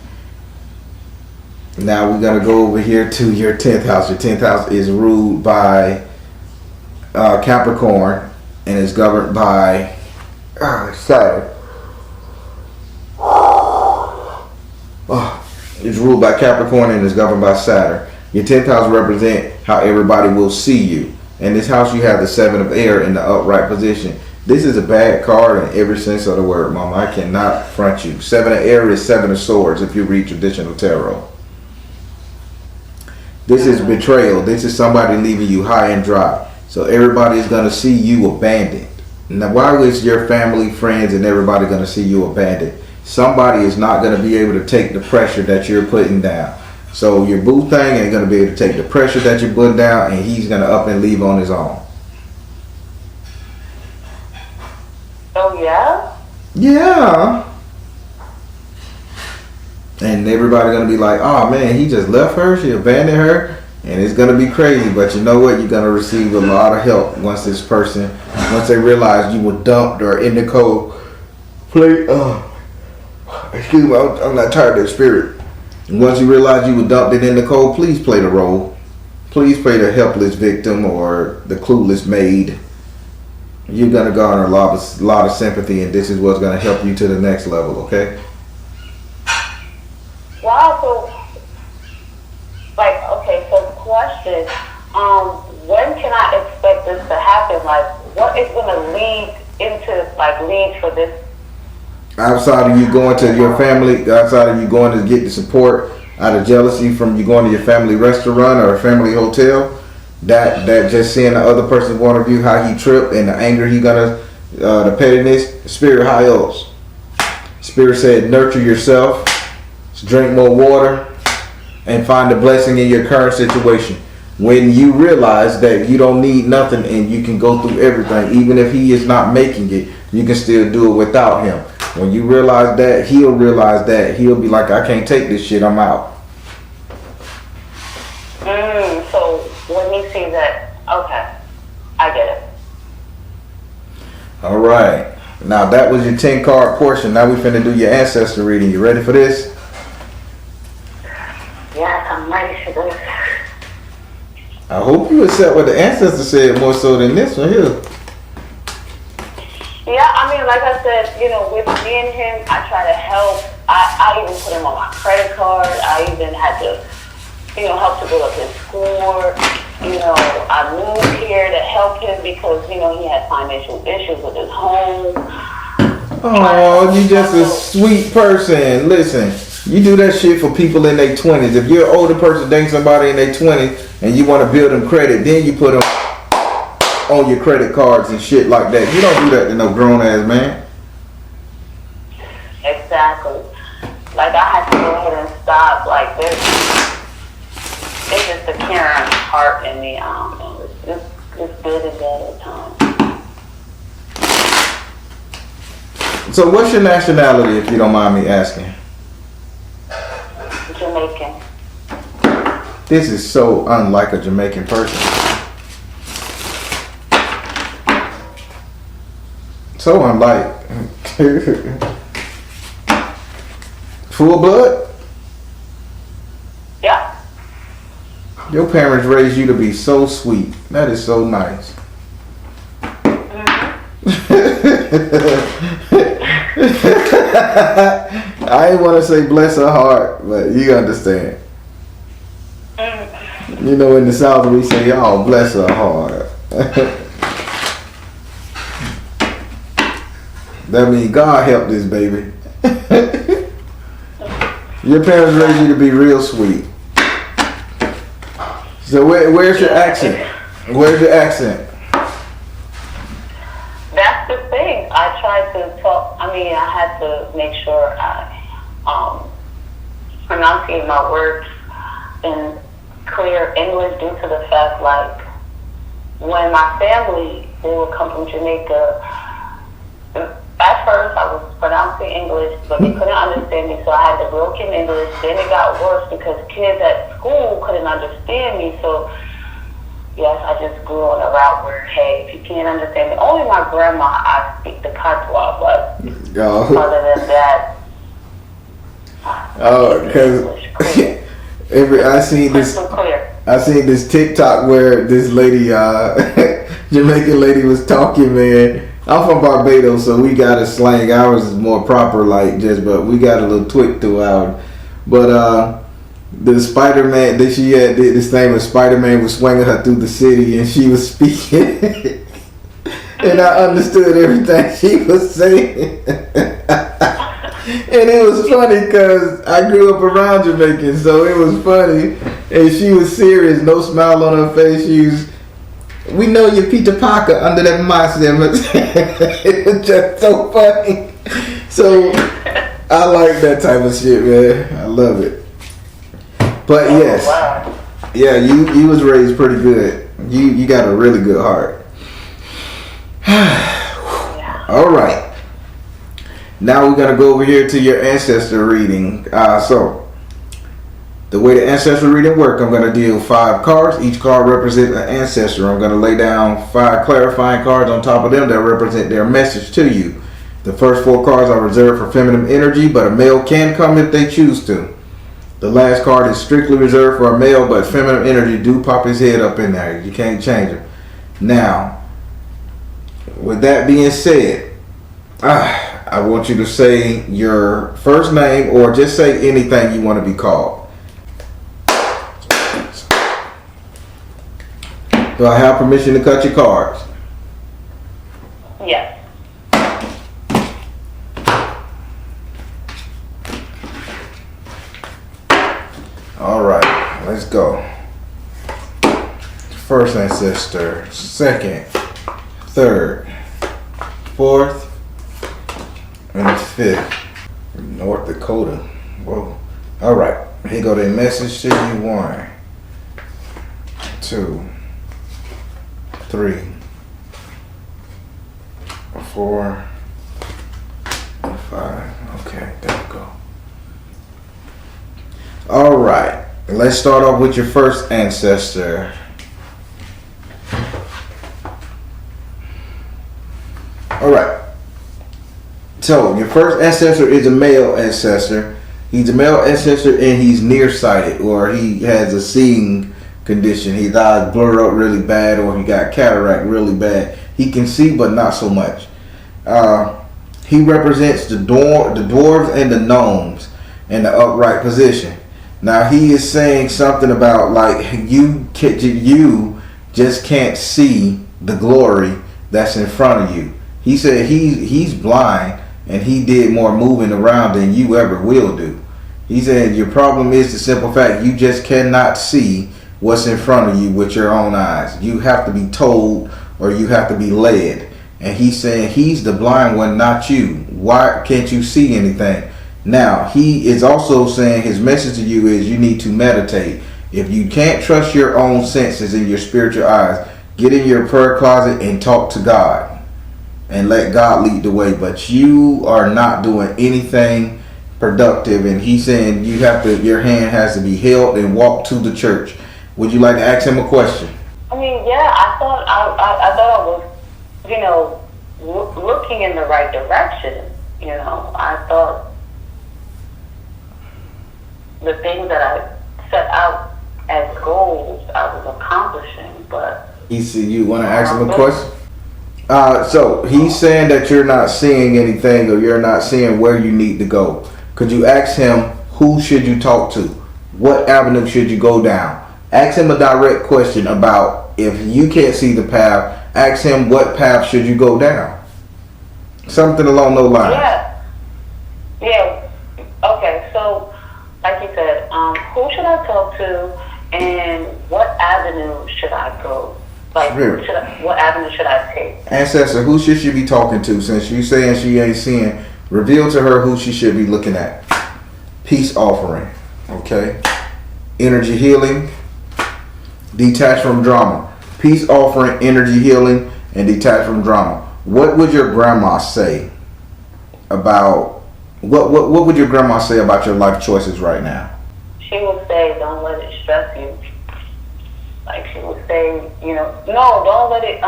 Now we're gonna go over here to your 10th house. Your 10th house is ruled by Capricorn and is governed by Saturn. It's ruled by Capricorn and is governed by Saturn. Your 10th house represents how everybody will see you. In this house, you have the 7 of air in the upright position. This is a bad card in every sense of the word, Mama. I cannot front you. 7 of air is 7 of swords if you read traditional tarot. This is betrayal. This is somebody leaving you high and dry. So everybody is going to see you abandoned. Now, why is your family, friends, and everybody going to see you abandoned? Somebody is not going to be able to take the pressure that you're putting down. So your boo thing ain't going to be able to take the pressure that you're putting down, and he's going to up and leave on his own. oh yeah? Yeah. And everybody going to be like, oh man, he just left her, she abandoned her, and it's going to be crazy. But you know what? You're going to receive a lot of help once they realize you were dumped or in the cold play. Excuse me, I'm not tired of that spirit. And once you realize you were dumped it in the cold, please play the role. Please play the helpless victim or the clueless maid. You're going to garner a lot of sympathy, and this is what's going to help you to the next level, okay? Wow, so, like, okay, so the question, when can I expect this to happen? Like, what is going to lead for this? Outside of you going to your family, outside of you going to get the support out of jealousy from you going to your family restaurant or a family hotel, that just seeing the other person's point of view, how he tripped and the anger he gonna, the pettiness, Spirit high else. Spirit said, nurture yourself, drink more water, and find the blessing in your current situation. When you realize that you don't need nothing and you can go through everything, even if he is not making it, you can still do it without him. When you realize that, he'll realize that. He'll be like, I can't take this shit, I'm out. So when he sees that, okay, I get it. All right. Now that was your 10 card portion. Now we finna do your ancestor reading. You ready for this? Yes, I'm ready for this. I hope you accept what the ancestor said more so than this one here. Yeah, I mean, like I said, with me and him, I try to help. I even put him on my credit card. I even had to, help to build up his score. I moved here to help him because, he had financial issues with his home. Oh, you just a sweet person. Listen, you do that shit for people in their 20s. If you're an older person dating somebody in their 20s and you want to build them credit, then you put them on your credit cards and shit like that. You don't do that to no grown ass man. Exactly. Like I had to go ahead and stop. Like this, it's just the caring heart in me. It's good and bad at times. So what's your nationality, if you don't mind me asking? Jamaican. This is so unlike a Jamaican person. So unlike. Full blood? Yeah. Your parents raised you to be so sweet. That is so nice. I ain't want to say bless her heart, but you understand. In the South we say, oh, bless her heart. That means God help this baby. Your parents raised you to be real sweet. So where's your accent? Where's your accent? That's the thing. I tried to talk. I had to make sure I pronunciate my words in clear English due to the fact, like, when my family, they would come from Jamaica, at first I was pronouncing English, but they couldn't understand me, so I had the broken English. Then it got worse because kids at school couldn't understand me, so yes, I just grew on a route where, hey, if you can't understand me, only my grandma, I speak the patois, but other than that, because I seen this TikTok where this lady, Jamaican lady, was talking, man. I'm from Barbados, so we got a slang. Ours is more proper, but we got a little tweak to ours. But the Spider-Man that she had did this thing where Spider-Man was swinging her through the city and she was speaking. And I understood everything she was saying. And it was funny because I grew up around Jamaicans, so it was funny. And she was serious, no smile on her face. We know you're Peter Parker under that mask. It was just so funny. So I like that type of shit, man. I love it. But yes, yeah, you was raised pretty good. You got a really good heart. All right. Now we're gonna go over here to your ancestor reading. So the way the ancestor reading works, I'm gonna deal 5 cards. Each card represents an ancestor. I'm gonna lay down 5 clarifying cards on top of them that represent their message to you. The first 4 cards are reserved for feminine energy, but a male can come if they choose to. The last card is strictly reserved for a male, but feminine energy do pop his head up in there. You can't change him. Now, with that being said, I want you to say your first name or just say anything you want to be called. Do I have permission to cut your cards? Yes. All right, let's go. First ancestor, second, third, fourth, and fifth. North Dakota. Whoa. All right, here go the message to you. 1, 2, 3, 4, 5. Okay, there we go. All right, let's start off with your first ancestor. All right. So your first ancestor is a male ancestor. He's a male ancestor and he's nearsighted, or he has a seeing condition. His eyes blur up really bad, or he got cataract really bad. He can see, but not so much. He represents the dwarves and the gnomes in the upright position. Now he is saying something about like you just can't see the glory that's in front of you. He said he's blind and he did more moving around than you ever will do. He said your problem is the simple fact you just cannot see what's in front of you with your own eyes. You have to be told or you have to be led. And he's saying he's the blind one, not you. Why can't you see anything? Now, he is also saying his message to you is you need to meditate. If you can't trust your own senses and your spiritual eyes, get in your prayer closet and talk to God and let God lead the way. But you are not doing anything productive. And he's saying your hand has to be held and walk to the church. Would you like to ask him a question? I mean, yeah, I thought I was, looking in the right direction. I thought the things that I set out as goals I was accomplishing, but You want to ask him a question? So he's saying that you're not seeing anything or you're not seeing where you need to go. Could you ask him who should you talk to? What avenue should you go down? Ask him a direct question about if you can't see the path. Ask him what path should you go down. Something along those lines. Yeah. Okay. So, like you said, who should I talk to, and what avenue should I go? Like, what avenue should I take? Ancestor, who should she be talking to? Since you saying she ain't seeing, reveal to her who she should be looking at. Peace offering. Okay. Energy healing. Detach from drama. Peace offering, energy healing, and detach from drama. What would your grandma say about what would your grandma say about your life choices right now? She would say, don't let it stress you. Like, she would say, no, don't let it,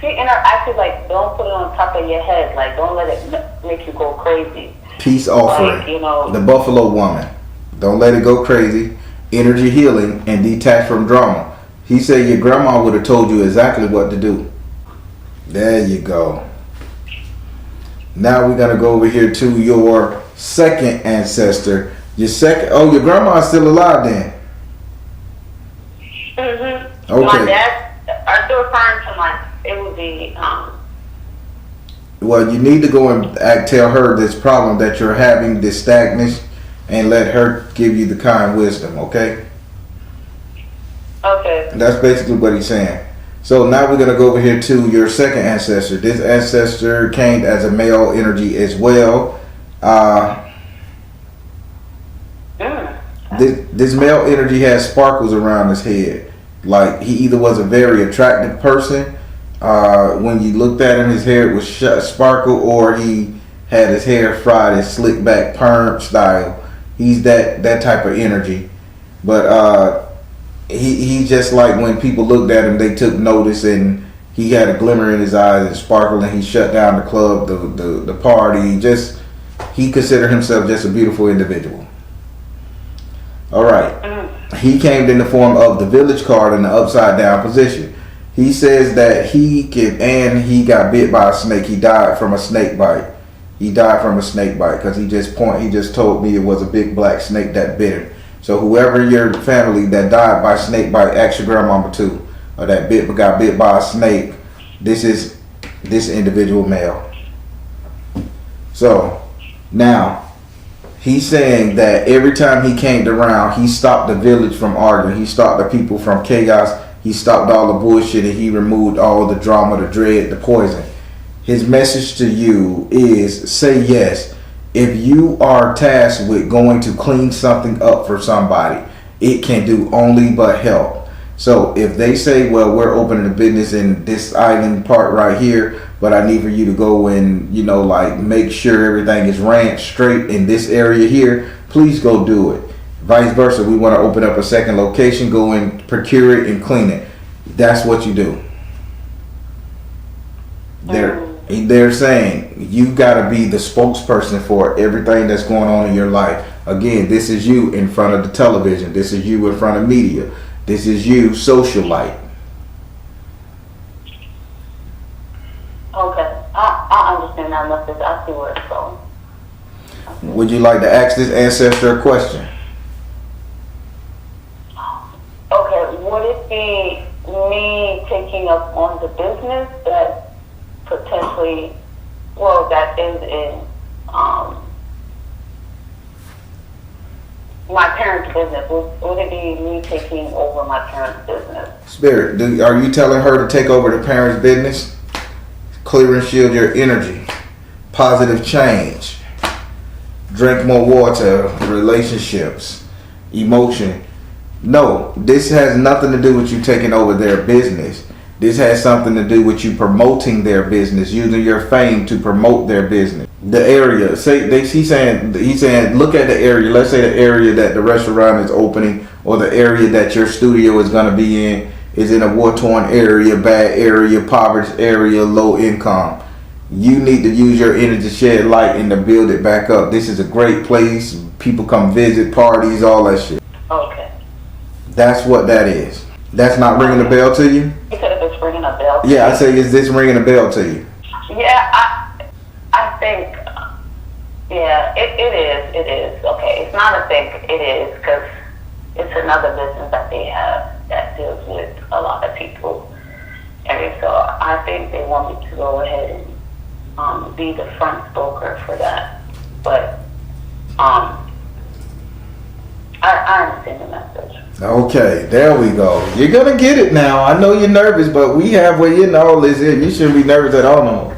she interacted like, don't put it on top of your head. Like, don't let it make you go crazy. Peace offering, like, the Buffalo woman. Don't let it go crazy. Energy healing and detach from drama. He said your grandma would have told you exactly what to do. There you go. Now we're going to go over here to your second ancestor. Your grandma's still alive then? Mm-hmm. Okay. My dad, are still referring to it would be, Well, you need to go and tell her this problem that you're having, this stagnation, and let her give you the kind wisdom, okay? Okay. That's basically what he's saying. So now we're going to go over here to your second ancestor. This ancestor came as a male energy as well. This male energy has sparkles around his head. Like he either was a very attractive person. When you looked at him, his hair was sparkle, or he had his hair fried and slick back perm style. He's that type of energy. But he just like when people looked at him, they took notice and He had a glimmer in his eyes and sparkled, and he shut down the club, the party. He considered himself just a beautiful individual. All right. He came in the form of the village card in the upside down position. He says that he got bit by a snake. He died from a snake bite. Because he just told me it was a big black snake that bit him. So whoever your family that died by snake bite, ask your grandmama too, or that got bit by a snake. This is this individual male. So now he's saying that every time he came around, he stopped the village from arguing. He stopped the people from chaos. He stopped all the bullshit, and he removed all the drama, the dread, the poison. His message to you is say yes. If you are tasked with going to clean something up for somebody, it can do only but help. So if they say, well, we're opening a business in this island part right here, but I need for you to go and, make sure everything is ran straight in this area here, please go do it. Vice versa, we want to open up a second location, go and procure it and clean it. That's what you do. They're saying you got to be the spokesperson for everything that's going on in your life. Again, this is you in front of the television. This is you in front of media. This is you socialite. Okay, I understand that message. I see where it's going. Would you like to ask this ancestor a question? Okay, would it be me taking up on the business that potentially, that is in my parents' business? Would it be me taking over my parents' business? Spirit, are you telling her to take over the parents' business? Clear and shield your energy. Positive change. Drink more water. Relationships. Emotion. No, this has nothing to do with you taking over their business. This has something to do with you promoting their business, using your fame to promote their business. The area, he's saying, look at the area. Let's say the area that the restaurant is opening, or the area that your studio is going to be in, is in a war-torn area, bad area, impoverished area, low income. You need to use your energy to shed light and to build it back up. This is a great place. People come visit, parties, all that shit. Okay. That's what that is. That's not ringing a bell to you? You said if it's ringing a bell to Yeah, you. I say, is this ringing a bell to you? Yeah, I think, it is. Okay, it's not a think, it is, because it's another business that they have that deals with a lot of people. And so I think they want me to go ahead and be the front spoker for that. But I understand the message. Okay, there we go. You're gonna get it now. I know you're nervous, but we halfway in all this here. You shouldn't be nervous at all no more.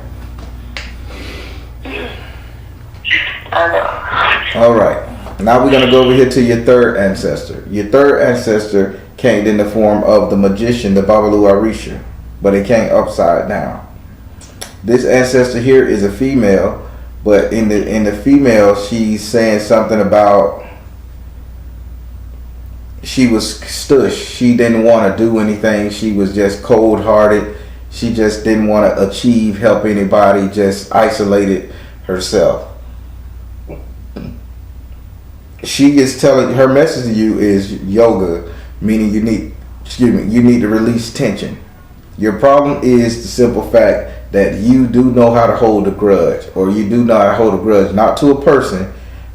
I know. All right. Now we're gonna go over here to your third ancestor. Your third ancestor came in the form of the magician, the Babalu Arisha, but it came upside down. This ancestor here is a female, but in the female, she's saying something about she was stush. She didn't want to do anything. She was just cold-hearted. She just didn't want to achieve, help anybody, just isolated herself. She is telling, her message to you is yoga, meaning you need to release tension. Your problem is the simple fact that you do know how to hold a grudge, or you do know how to hold a grudge, not to a person,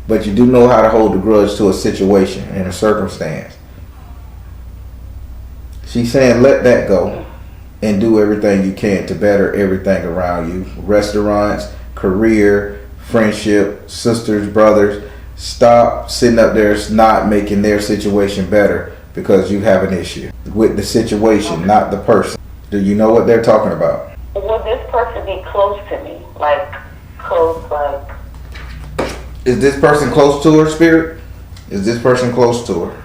but you do know how to hold a grudge to a situation and a circumstance. She's saying let that go and do everything you can to better everything around you. Restaurants, career, friendship, sisters, brothers. Stop sitting up there not making their situation better because you have an issue with the situation, not the person. Do you know what they're talking about? Would this person be close to me? Is this person close to her, Spirit? Is this person close to her?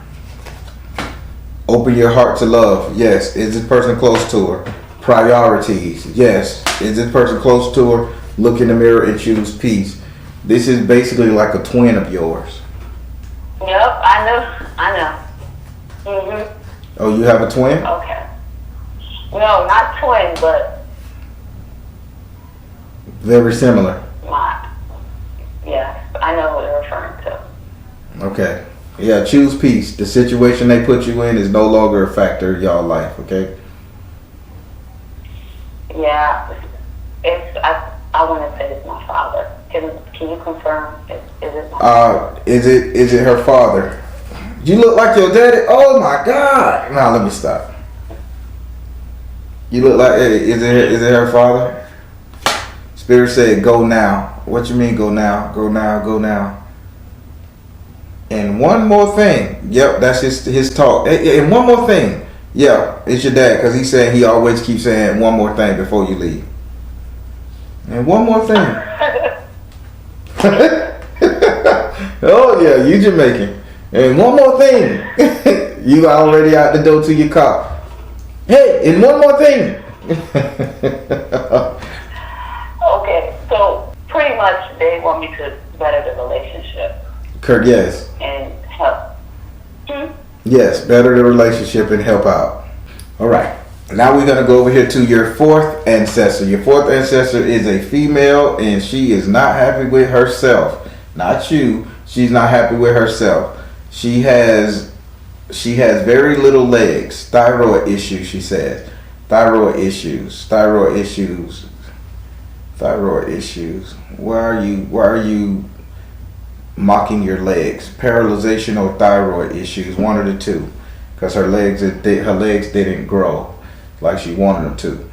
Open your heart to love. Yes. Is this person close to her? Priorities. Yes. Is this person close to her? Look in the mirror and choose peace. This is basically like a twin of yours. Yep, I know. Mm-hmm. Oh, you have a twin? Okay. No, not twin, but very similar. Yes, I know what you're referring to. Okay. Yeah, choose peace. The situation they put you in is no longer a factor in y'all life, okay? Yeah, I want to say it's my father. Can you confirm? Is it my father? Is it her father? You look like your daddy. Oh my God! Now let me stop. You look like, is it her father? Spirit said, "Go now." What you mean, go now? Go now. Go now. And one more thing. Yep, that's his talk. And one more thing. Yeah, it's your dad, because he said he always keeps saying one more thing before you leave. And one more thing. Oh yeah, you Jamaican. And one more thing. You already out the door to your car. Hey, and one more thing. Okay, so pretty much they want me to better the relationship. Kurt, yes. And help. Yes, better the relationship and help out. All right. Now we're going to go over here to your fourth ancestor. Your fourth ancestor is a female, and she is not happy with herself. Not you. She's not happy with herself. She has very little legs. Thyroid issues, she says. Thyroid issues. Why are you mocking your legs? Paralyzation or thyroid issues, one of the two, because her legs didn't grow like she wanted them to.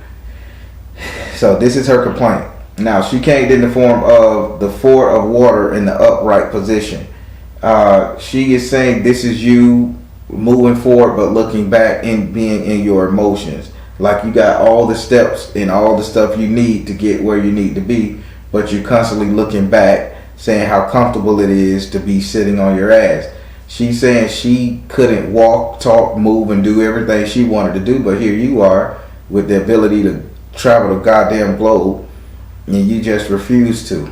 So this is her complaint. Now she came in the form of the Four of Water in the upright position. She is saying this is you moving forward but looking back and being in your emotions, like you got all the steps and all the stuff you need to get where you need to be, but you're constantly looking back, saying how comfortable it is to be sitting on your ass. She's saying she couldn't walk, talk, move, and do everything she wanted to do, but here you are with the ability to travel the goddamn globe, and you just refuse to.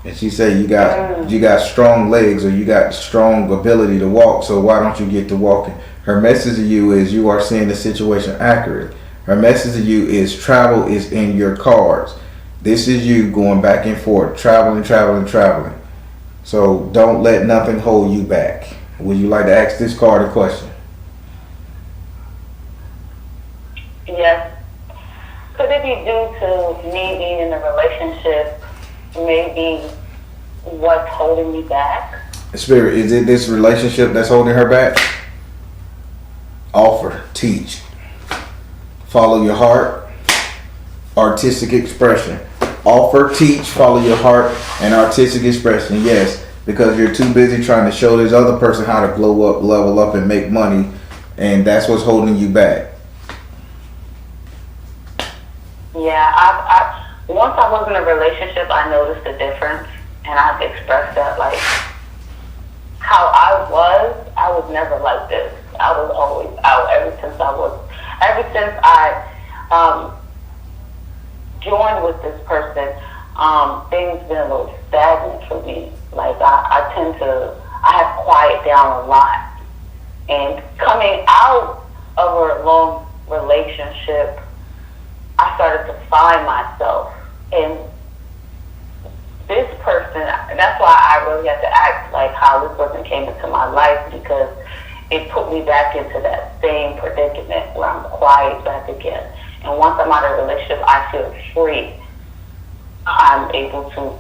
And she said you got strong legs, or you got strong ability to walk, so why don't you get to walking? Her message to you is you are seeing the situation accurate. Her message to you is travel is in your cards. This is you going back and forth, traveling. So don't let nothing hold you back. Would you like to ask this card a question? Yes. Could it be due to me being in a relationship, maybe what's holding me back? Spirit, is it this relationship that's holding her back? Offer, teach, follow your heart, artistic expression. Offer, teach, follow your heart, and artistic expression. Yes, because you're too busy trying to show this other person how to blow up, level up, and make money, and that's what's holding you back. Yeah, I once I was in a relationship, I noticed the difference, and I've expressed that, like, how I was never like this. I was always out ever since I joined with this person. Things been a little stagnant for me. Like I have quiet down a lot, and coming out of a long relationship, I started to find myself. And this person, and that's why I really had to act like how this person came into my life, because it put me back into that same predicament where I'm quiet back again. And once I'm out of a relationship, I feel free. I'm able to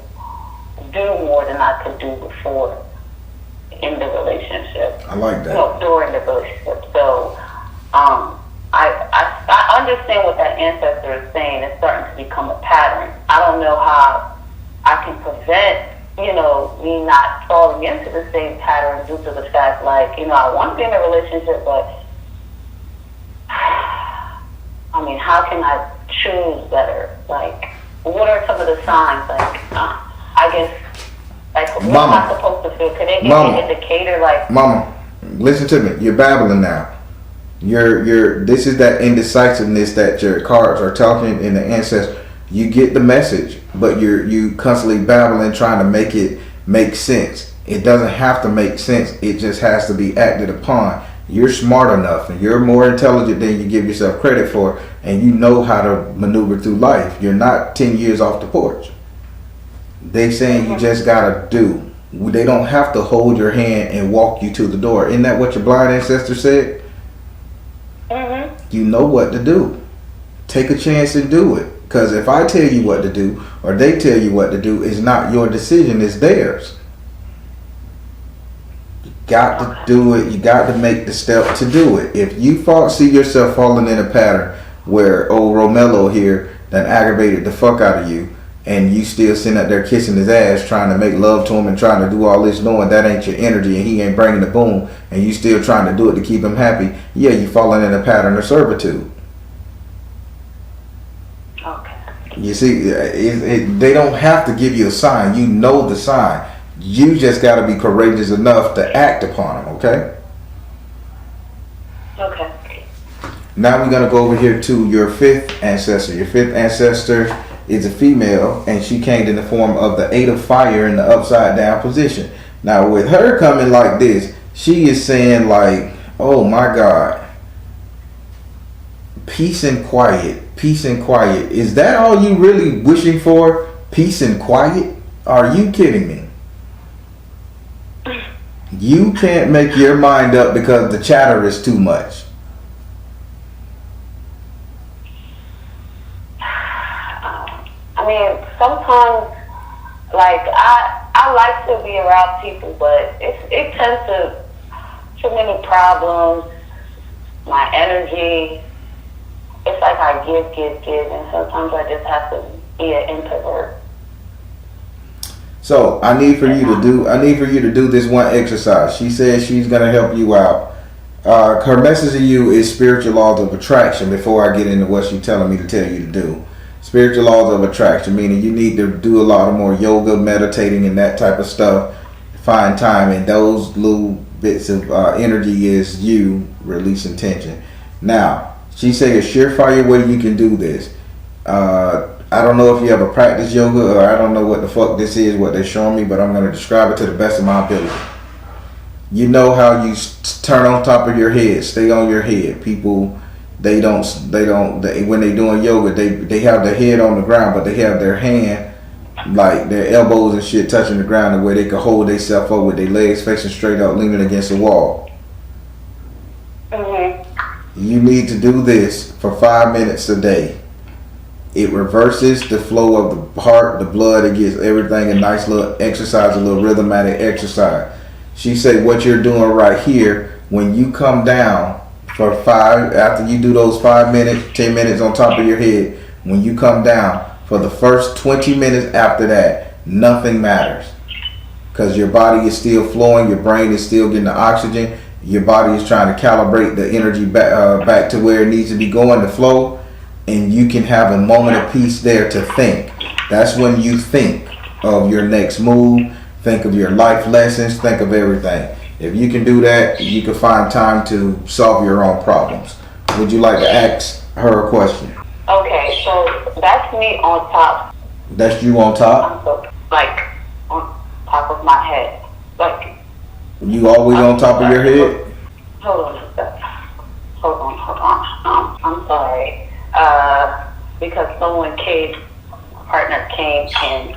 do more than I could do before in the relationship. I like that. No, during the relationship. So, I understand what that ancestor is saying. It's starting to become a pattern. I don't know how I can prevent, me not falling into the same pattern due to the fact, like, I want to be in a relationship, but how can I choose better? Like, what are some of the signs? Like, I guess, like, what am I supposed to feel? Could they give me an indicator? Like, Mama, listen to me. You're babbling now. This is that indecisiveness that your cards are talking in the ancestors. You get the message, but you constantly babbling, trying to make it make sense. It doesn't have to make sense. It just has to be acted upon. You're smart enough and you're more intelligent than you give yourself credit for, and you know how to maneuver through life. You're not 10 years off the porch. They saying you just gotta do. They don't have to hold your hand and walk you to the door. Isn't that what your blind ancestor said? You know what to do. Take a chance and do it. Because if I tell you what to do, or they tell you what to do, it's not your decision, it's theirs. You got to do it. You got to make the step to do it. If you see yourself falling in a pattern where old Romello here done aggravated the fuck out of you, and you still sitting up there kissing his ass, trying to make love to him and trying to do all this, knowing that ain't your energy and he ain't bringing the boom, and you still trying to do it to keep him happy, yeah, you falling in a pattern of servitude. Okay. You see, they don't have to give you a sign. You know the sign. You just got to be courageous enough to act upon them, okay? Okay. Now we're going to go over here to your fifth ancestor. Your fifth ancestor is a female, and she came in the form of the Eight of Fire in the upside down position. Now with her coming like this, she is saying like, oh my God, peace and quiet, peace and quiet. Is that all you really wishing for? Peace and quiet? Are you kidding me? You can't make your mind up because the chatter is too much. I mean, sometimes, like, I like to be around people, but it tends to, too many problems, my energy, it's like I give, and sometimes I just have to be an introvert. So I need for you to do this one exercise. She says she's gonna help you out. Her message to you is spiritual laws of attraction. Before I get into what she's telling me to tell you to do, spiritual laws of attraction, meaning you need to do a lot of more yoga, meditating, and that type of stuff. Find time, and those little bits of energy is you releasing tension. Now, she said a surefire way you can do this. I don't know if you ever practiced yoga, or I don't know what the fuck this is, what they're showing me, but I'm going to describe it to the best of my ability. You know how you turn on top of your head, stay on your head. People, they when they doing yoga, they have their head on the ground, but they have their hand, like their elbows and shit touching the ground, the way they can hold themselves up with their legs facing straight up, leaning against the wall. You need to do this for 5 minutes a day. It reverses the flow of the heart, the blood. It gives everything a nice little exercise, a little rhythmatic exercise. She said what you're doing right here, when you come down for after you do those 5 minutes, 10 minutes on top of your head, when you come down for the first 20 minutes after that, nothing matters. Because your body is still flowing, your brain is still getting the oxygen, your body is trying to calibrate the energy back to where it needs to be going to flow. And you can have a moment of peace there to think. That's when you think of your next move, think of your life lessons, think of everything. If you can do that, you can find time to solve your own problems. Would you like to ask her a question? Okay, so that's me on top. That's you on top? Like, on top of my head. Like, you always on top of your head? Hold on a sec. Hold on. I'm sorry. Because someone came, my partner came, and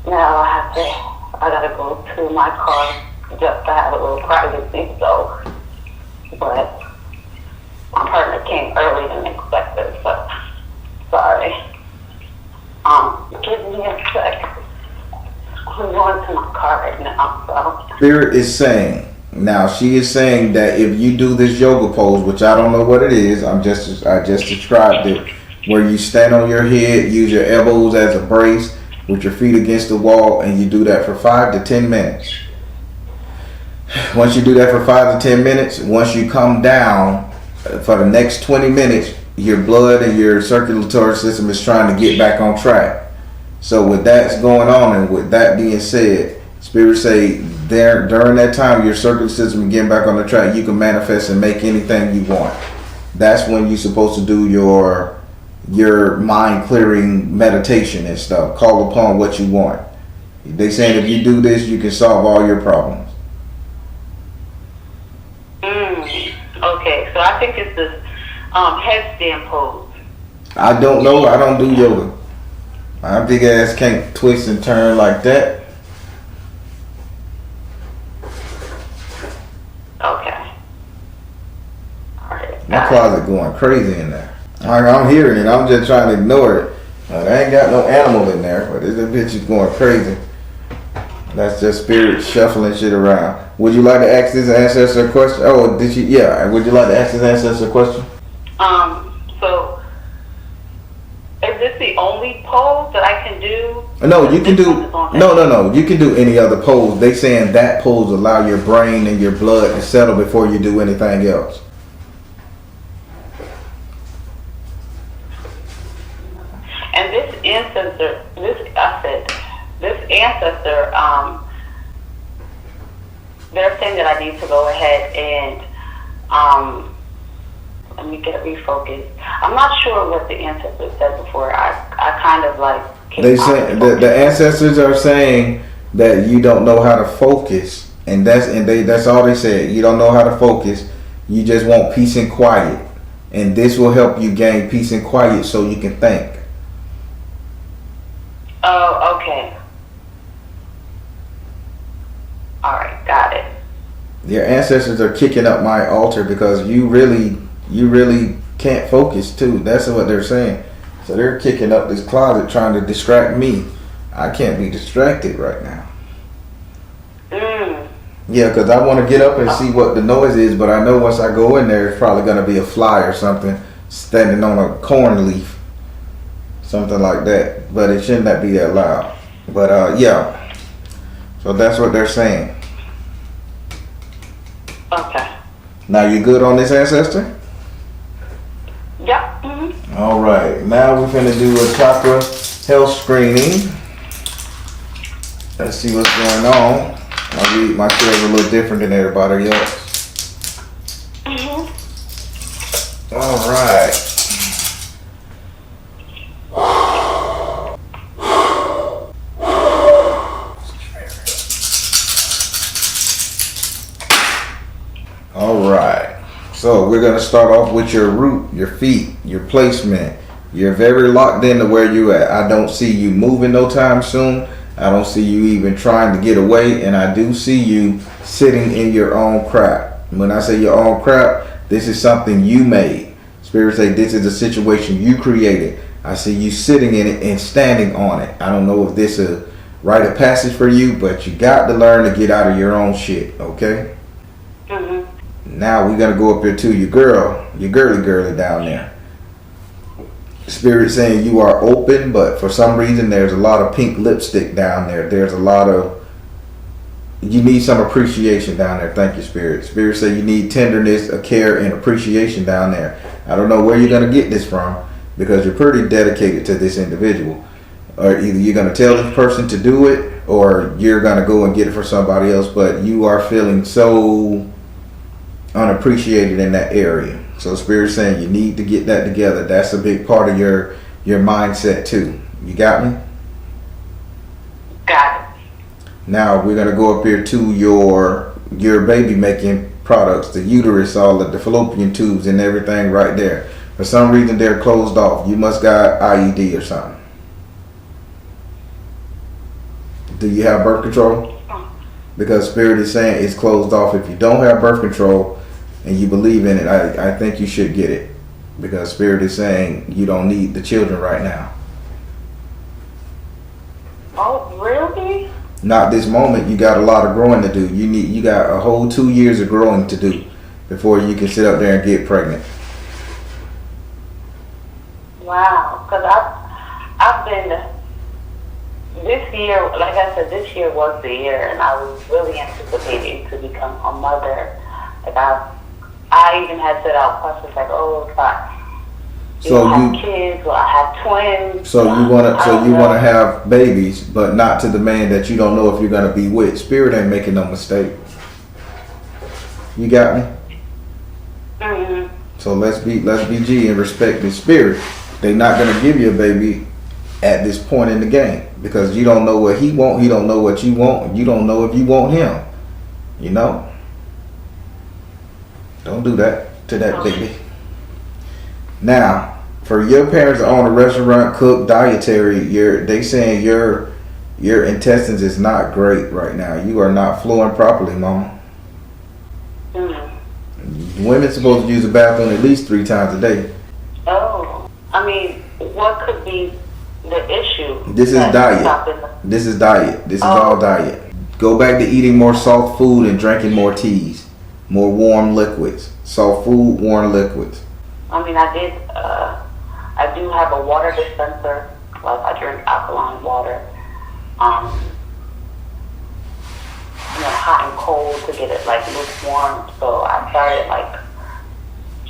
now I gotta go to my car just to have a little privacy. So, but my partner came earlier than expected. So, sorry. Give me a sec. I'm going to my car right now. So. Spirit is saying. Now she is saying that if you do this yoga pose, which I don't know what it is, I just described it, where you stand on your head, use your elbows as a brace with your feet against the wall, and you do that for 5 to 10 minutes. Once you do that for 5 to 10 minutes, once you come down for the next 20 minutes, your blood and your circulatory system is trying to get back on track. So with that going on, and with that being said, Spirit say during that time your circulatory system is getting back on the track, you can manifest and make anything you want. That's when you're supposed to do your mind clearing meditation and stuff. Call upon what you want. They saying if you do this, you can solve all your problems. I think it's this headstand pose. I don't know. I don't do yoga. My big ass can't twist and turn like that. Okay. Alright. My closet going crazy in there. I'm hearing it. I'm just trying to ignore it. There ain't got no animal in there, but this bitch is going crazy. That's just spirit shuffling shit around. Would you like to ask this ancestor a question? Oh, did you? Yeah. Would you like to ask this ancestor a question? So is this the only pose that I can do? No, you can do no. You can do any other pose. They saying that pose allow your brain and your blood to settle before you do anything else. And this ancestor, this ancestor, they're saying that I need to go ahead and let me get refocused. I'm not sure what the ancestors said before. I kind of like. They say the ancestors are saying that you don't know how to focus, and that's all they said. You don't know how to focus. You just want peace and quiet, and this will help you gain peace and quiet so you can think. Oh, okay. All right, got it. Your ancestors are kicking up my altar because you really can't focus too. That's what they're saying. So they're kicking up this closet trying to distract me. I can't be distracted right now. Yeah, because I want to get up and see what the noise is, but I know once I go in there, it's probably going to be a fly or something standing on a corn leaf. Something like that. But it shouldn't not be that loud. But yeah. So that's what they're saying. Okay. Now you good on this ancestor? Yep. Mm-hmm. All right. Now we're going to do a chakra health screening. Let's see what's going on. I read my shit a little different than everybody else. Mm-hmm. All right. All right. So we're gonna start off with your root, your feet, your placement. You're very locked into where you at. I don't see you moving no time soon. I don't see you even trying to get away, and I do see you sitting in your own crap. When I say your own crap, this is something you made. Spirit say this is a situation you created. I see you sitting in it and standing on it. I don't know if this is a rite of passage for you, but you got to learn to get out of your own shit, okay? Mm-hmm. Now we're gonna go up here to your girly down there. Spirit saying you are open, but for some reason there's a lot of pink lipstick down there. There's a lot of, you need some appreciation down there. Thank you, Spirit. Spirit say you need tenderness, a care, and appreciation down there. I don't know where you're gonna get this from because you're pretty dedicated to this individual. Or either you're gonna tell this person to do it, or you're gonna go and get it for somebody else. But you are feeling so unappreciated in that area. So Spirit's saying you need to get that together. That's a big part of your mindset too. You got me? Got it. Now we're gonna go up here to your baby making products, the uterus, all of the fallopian tubes and everything right there. For some reason they're closed off. You must got IED or something. Do you have birth control? Because Spirit is saying it's closed off. If you don't have birth control and you believe in it, I think you should get it. Because Spirit is saying you don't need the children right now. Oh, really? Not this moment. You got a lot of growing to do. You got a whole 2 years of growing to do before you can sit up there and get pregnant. Wow. Because I've been, this year, like I said, this year was the year, and I was really anticipating to become a mother. Like I even had set out questions like, oh, if I have kids, or I have twins. So you wanna have babies, but not to the man that you don't know if you're gonna be with. Spirit ain't making no mistake. You got me? Mm-hmm. So let's be G and respect the Spirit. They're not gonna give you a baby at this point in the game because you don't know what he want. He don't know what you want. You don't know if you want him. You know. Don't do that. to that baby. Now, for your parents to own a restaurant, cook, dietary, they saying your intestines is not great right now. You are not flowing properly, mama. Women supposed to use the bathroom at least 3 times a day. Oh, I mean, what could be the issue? This is diet. This is diet. This is all diet. Go back to eating more soft food and drinking more teas, more warm liquids. Soft food, warm liquids. I mean, I do have a water dispenser. Like, I drink alkaline water. Hot and cold to get it like lukewarm. So I started like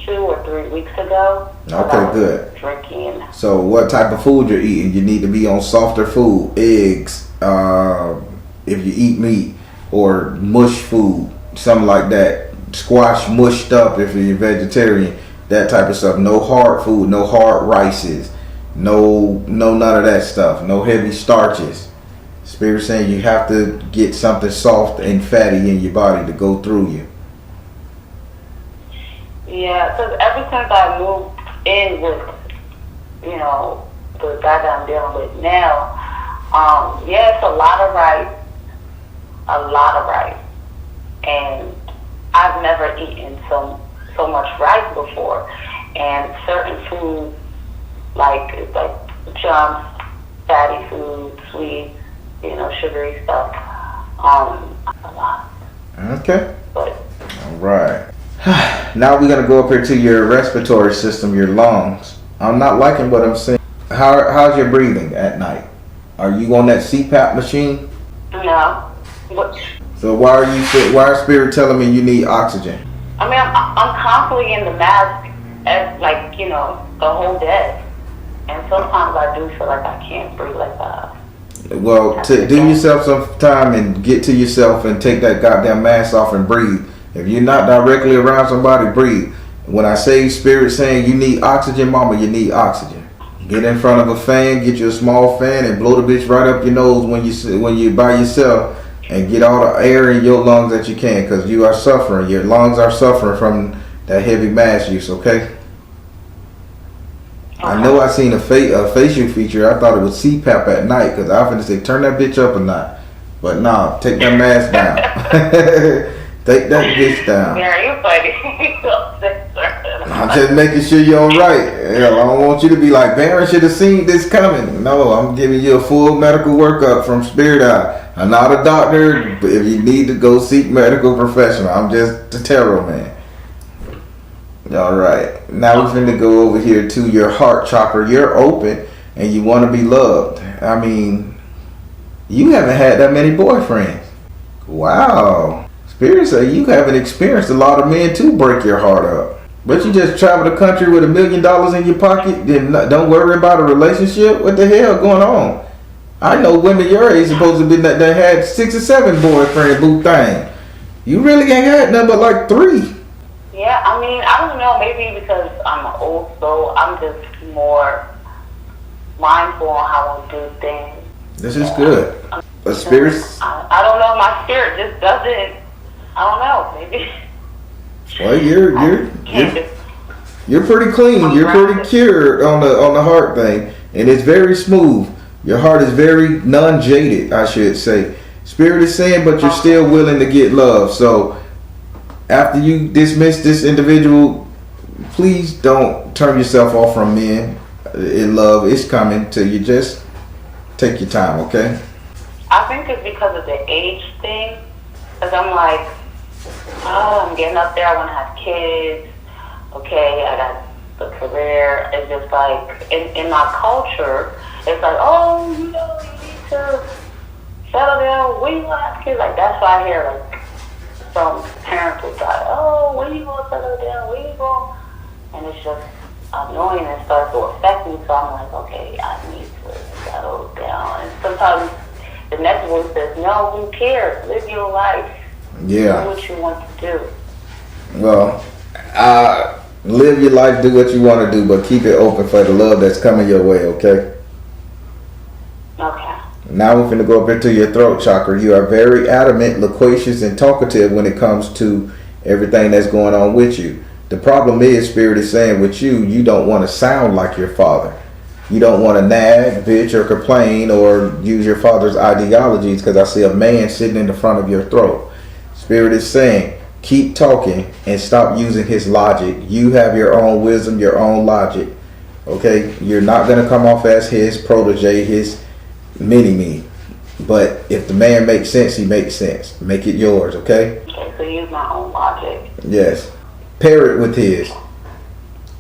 2 or 3 weeks ago. Okay, good. Drinking. So what type of food you're eating? You need to be on softer food, eggs, if you eat meat, or mush food, something like that. Squash mushed up if you're vegetarian, that type of stuff. No hard food, no hard rices, no none of that stuff. No heavy starches. Spirit saying you have to get something soft and fatty in your body to go through you. Yeah, because ever since I moved in with, the guy that I'm dealing with now, it's a lot of rice, and I've never eaten so much rice before, and certain foods like junk, fatty food, sweet, sugary stuff, a lot. Okay. But all right. Now we're gonna go up here to your respiratory system, your lungs. I'm not liking what I'm seeing. How's your breathing at night? Are you on that CPAP machine? No. So why is Spirit telling me you need oxygen? I mean, I'm constantly in the mask, the whole day, and sometimes I do feel like I can't breathe like that. Well, do yourself some time and get to yourself and take that goddamn mask off and breathe. If you're not directly around somebody, breathe. When I say Spirit saying you need oxygen, mama, you need oxygen. Get in front of a fan, get you a small fan, and blow the bitch right up your nose when you're by yourself, and get all the air in your lungs that you can, because you are suffering. Your lungs are suffering from that heavy mask use. Okay. I know I seen a facial feature. I thought it was CPAP at night, because I often say turn that bitch up a notch. But nah, take that mask down. Take that bitch down. Yeah, you funny. I'm just making sure you're alright. Hell, I don't want you to be like, Baron should have seen this coming. No, I'm giving you a full medical workup from Spirit Eye. I'm not a doctor, but if you need to go seek medical professional, I'm just a tarot man. Alright, now we're finna go over here to your heart chakra. You're open and you want to be loved. I mean, you haven't had that many boyfriends. Wow. Spirit say you haven't experienced a lot of men to break your heart up. But you just travel the country with $1 million in your pocket, then don't worry about a relationship? What the hell going on? I know women your age supposed to be that had 6 or 7 boyfriends, boo thing. You really ain't had nothing but like 3. Yeah, I mean, I don't know, maybe because I'm an old soul, I'm just more mindful on how I do things. This is good. But spirits, I don't know, my spirit just doesn't, I don't know, maybe. Well, you're pretty clean. You're pretty cured on the heart thing, and it's very smooth. Your heart is very non-jaded, I should say. Spirit is saying, but you're still willing to get love. So after you dismiss this individual, please don't turn yourself off from men. In love is coming to you. Just take your time, okay? I think it's because of the age thing. Because I'm like, I'm getting up there. I want to have kids. Okay, I got the career. It's just like, in my culture, it's like, oh, you need to settle down. When you want to have kids? Like, that's why I hear, like, from parents who's like, oh, when you going to settle down? When you going? And it's just annoying and starts to affect me. So I'm like, okay, I need to settle down. And sometimes the next voice says, no, who cares? Live your life. Yeah. Do what you want to do. Well, live your life, do what you want to do, but keep it open for the love that's coming your way, okay? Okay. Now we're going to go up into your throat chakra. You are very adamant, loquacious, and talkative when it comes to everything that's going on with you. The problem is, Spirit is saying with you, you don't want to sound like your father. You don't want to nag, bitch, or complain, or use your father's ideologies, because I see a man sitting in the front of your throat. Spirit is saying, keep talking and stop using his logic. You have your own wisdom, your own logic. Okay? You're not going to come off as his protege, his mini-me. But if the man makes sense, he makes sense. Make it yours, okay? Okay, so use my own logic. Yes. Pair it with his.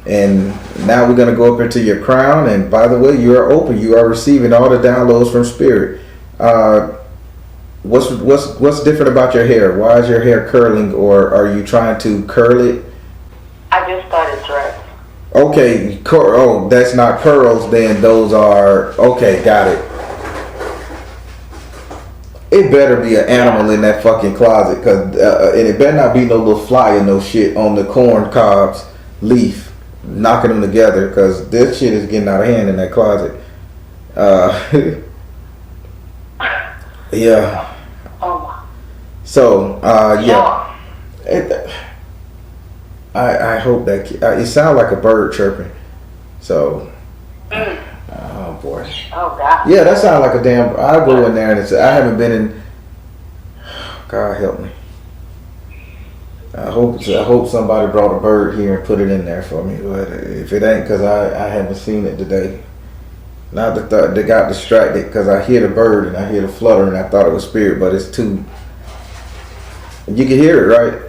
And now we're going to go up into your crown. And by the way, you are open. You are receiving all the downloads from Spirit. What's different about your hair? Why is your hair curling, or are you trying to curl it? I just started dress. Okay. Oh, that's not curls. Then those are... Okay, got it. It better be an animal in that fucking closet. And it better not be no little fly or no shit on the corn cobs leaf. Knocking them together, because this shit is getting out of hand in that closet. Yeah. Oh. So, yeah. I hope that it sounds like a bird chirping. So, oh boy. Oh God. Yeah, that sounds like a damn. I'll go in there and I haven't been in. God help me. I hope somebody brought a bird here and put it in there for me. But if it ain't, because I haven't seen it today. Now they got distracted because I hear the bird and I hear the flutter and I thought it was Spirit, but it's too. You can hear it, right?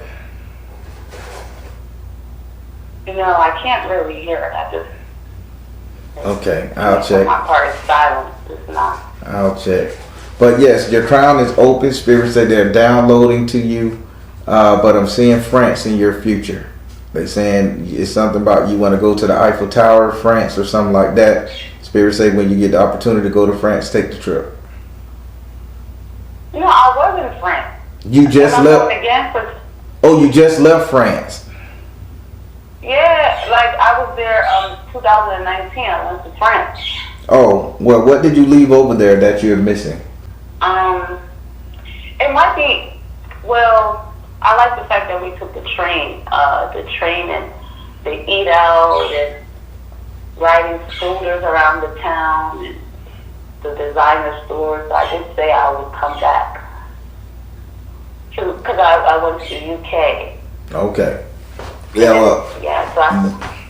I can't really hear it. I just. Okay, I'll check. My part is silent. It's not. I'll check. But yes, your crown is open. Spirit said they're downloading to you. But I'm seeing France in your future. They're saying it's something about you want to go to the Eiffel Tower, France, or something like that. Spirit say when you get the opportunity to go to France, take the trip. I was in France. You just left. Again Oh, you just left France. Yeah, like I was there 2019. I went to France. Oh, well, what did you leave over there that you're missing? It might be, well, I like the fact that we took the train and they eat out and riding scooters around the town and the designer stores. So I did say I would come back because I went to the UK. Okay. Yeah, well, yeah, so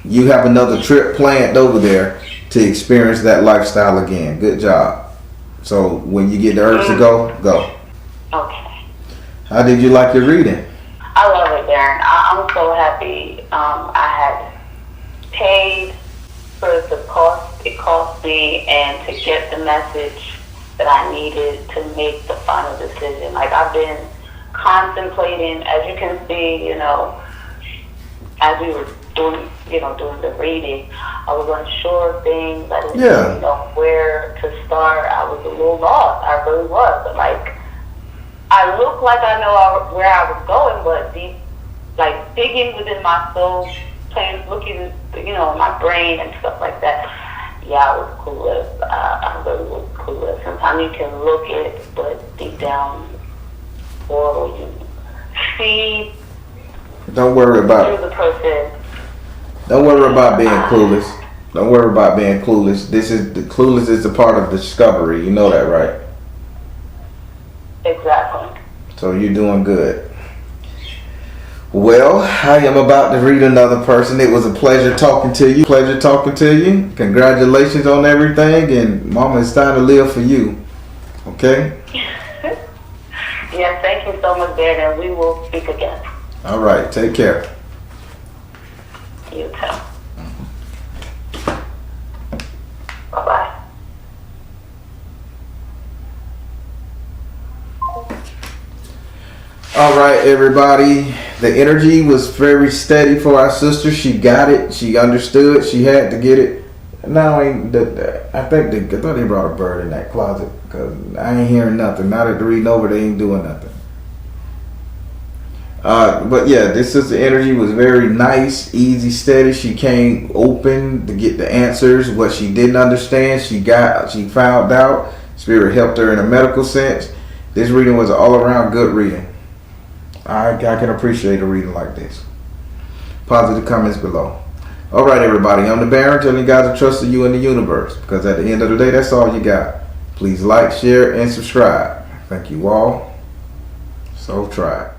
you have another trip planned over there to experience that lifestyle again. Good job. So when you get the urge to go. Okay. How did you like your reading? I love it, Darren. I'm so happy. I had paid for the cost it cost me and to get the message that I needed to make the final decision. Like I've been contemplating, as you can see, as we were doing the reading, I was unsure of things. I didn't really know where to start. I was a little lost. I really was. But I look like I know where I was going, but deep, digging within my soul, looking, in my brain and stuff like that. Yeah, I was clueless. I really was clueless. Sometimes you can look it, but deep down, or you see. Don't worry about through the process. Don't worry about being clueless. Don't worry about being clueless. Clueless is a part of discovery. You know that, right? Exactly. So you're doing good. Well, I am about to read another person. It was a pleasure talking to you. Congratulations on everything. And Mama, it's time to live for you. Okay? Yes, thank you so much, Dan, and we will speak again. All right. Take care. You too. Bye-bye. All right, everybody. The energy was very steady for our sister. She got it. She understood. She had to get it. Now, I thought they brought a bird in that closet because I ain't hearing nothing. Now that they're reading over, they ain't doing nothing. But yeah, this sister energy was very nice, easy, steady. She came open to get the answers. What she didn't understand, she found out. Spirit helped her in a medical sense. This reading was an all-around good reading. I can appreciate a reading like this. Positive comments below. All right, everybody. I'm the Baron, telling you guys to trust in you and the universe, because at the end of the day, that's all you got. Please like, share, and subscribe. Thank you all. So try.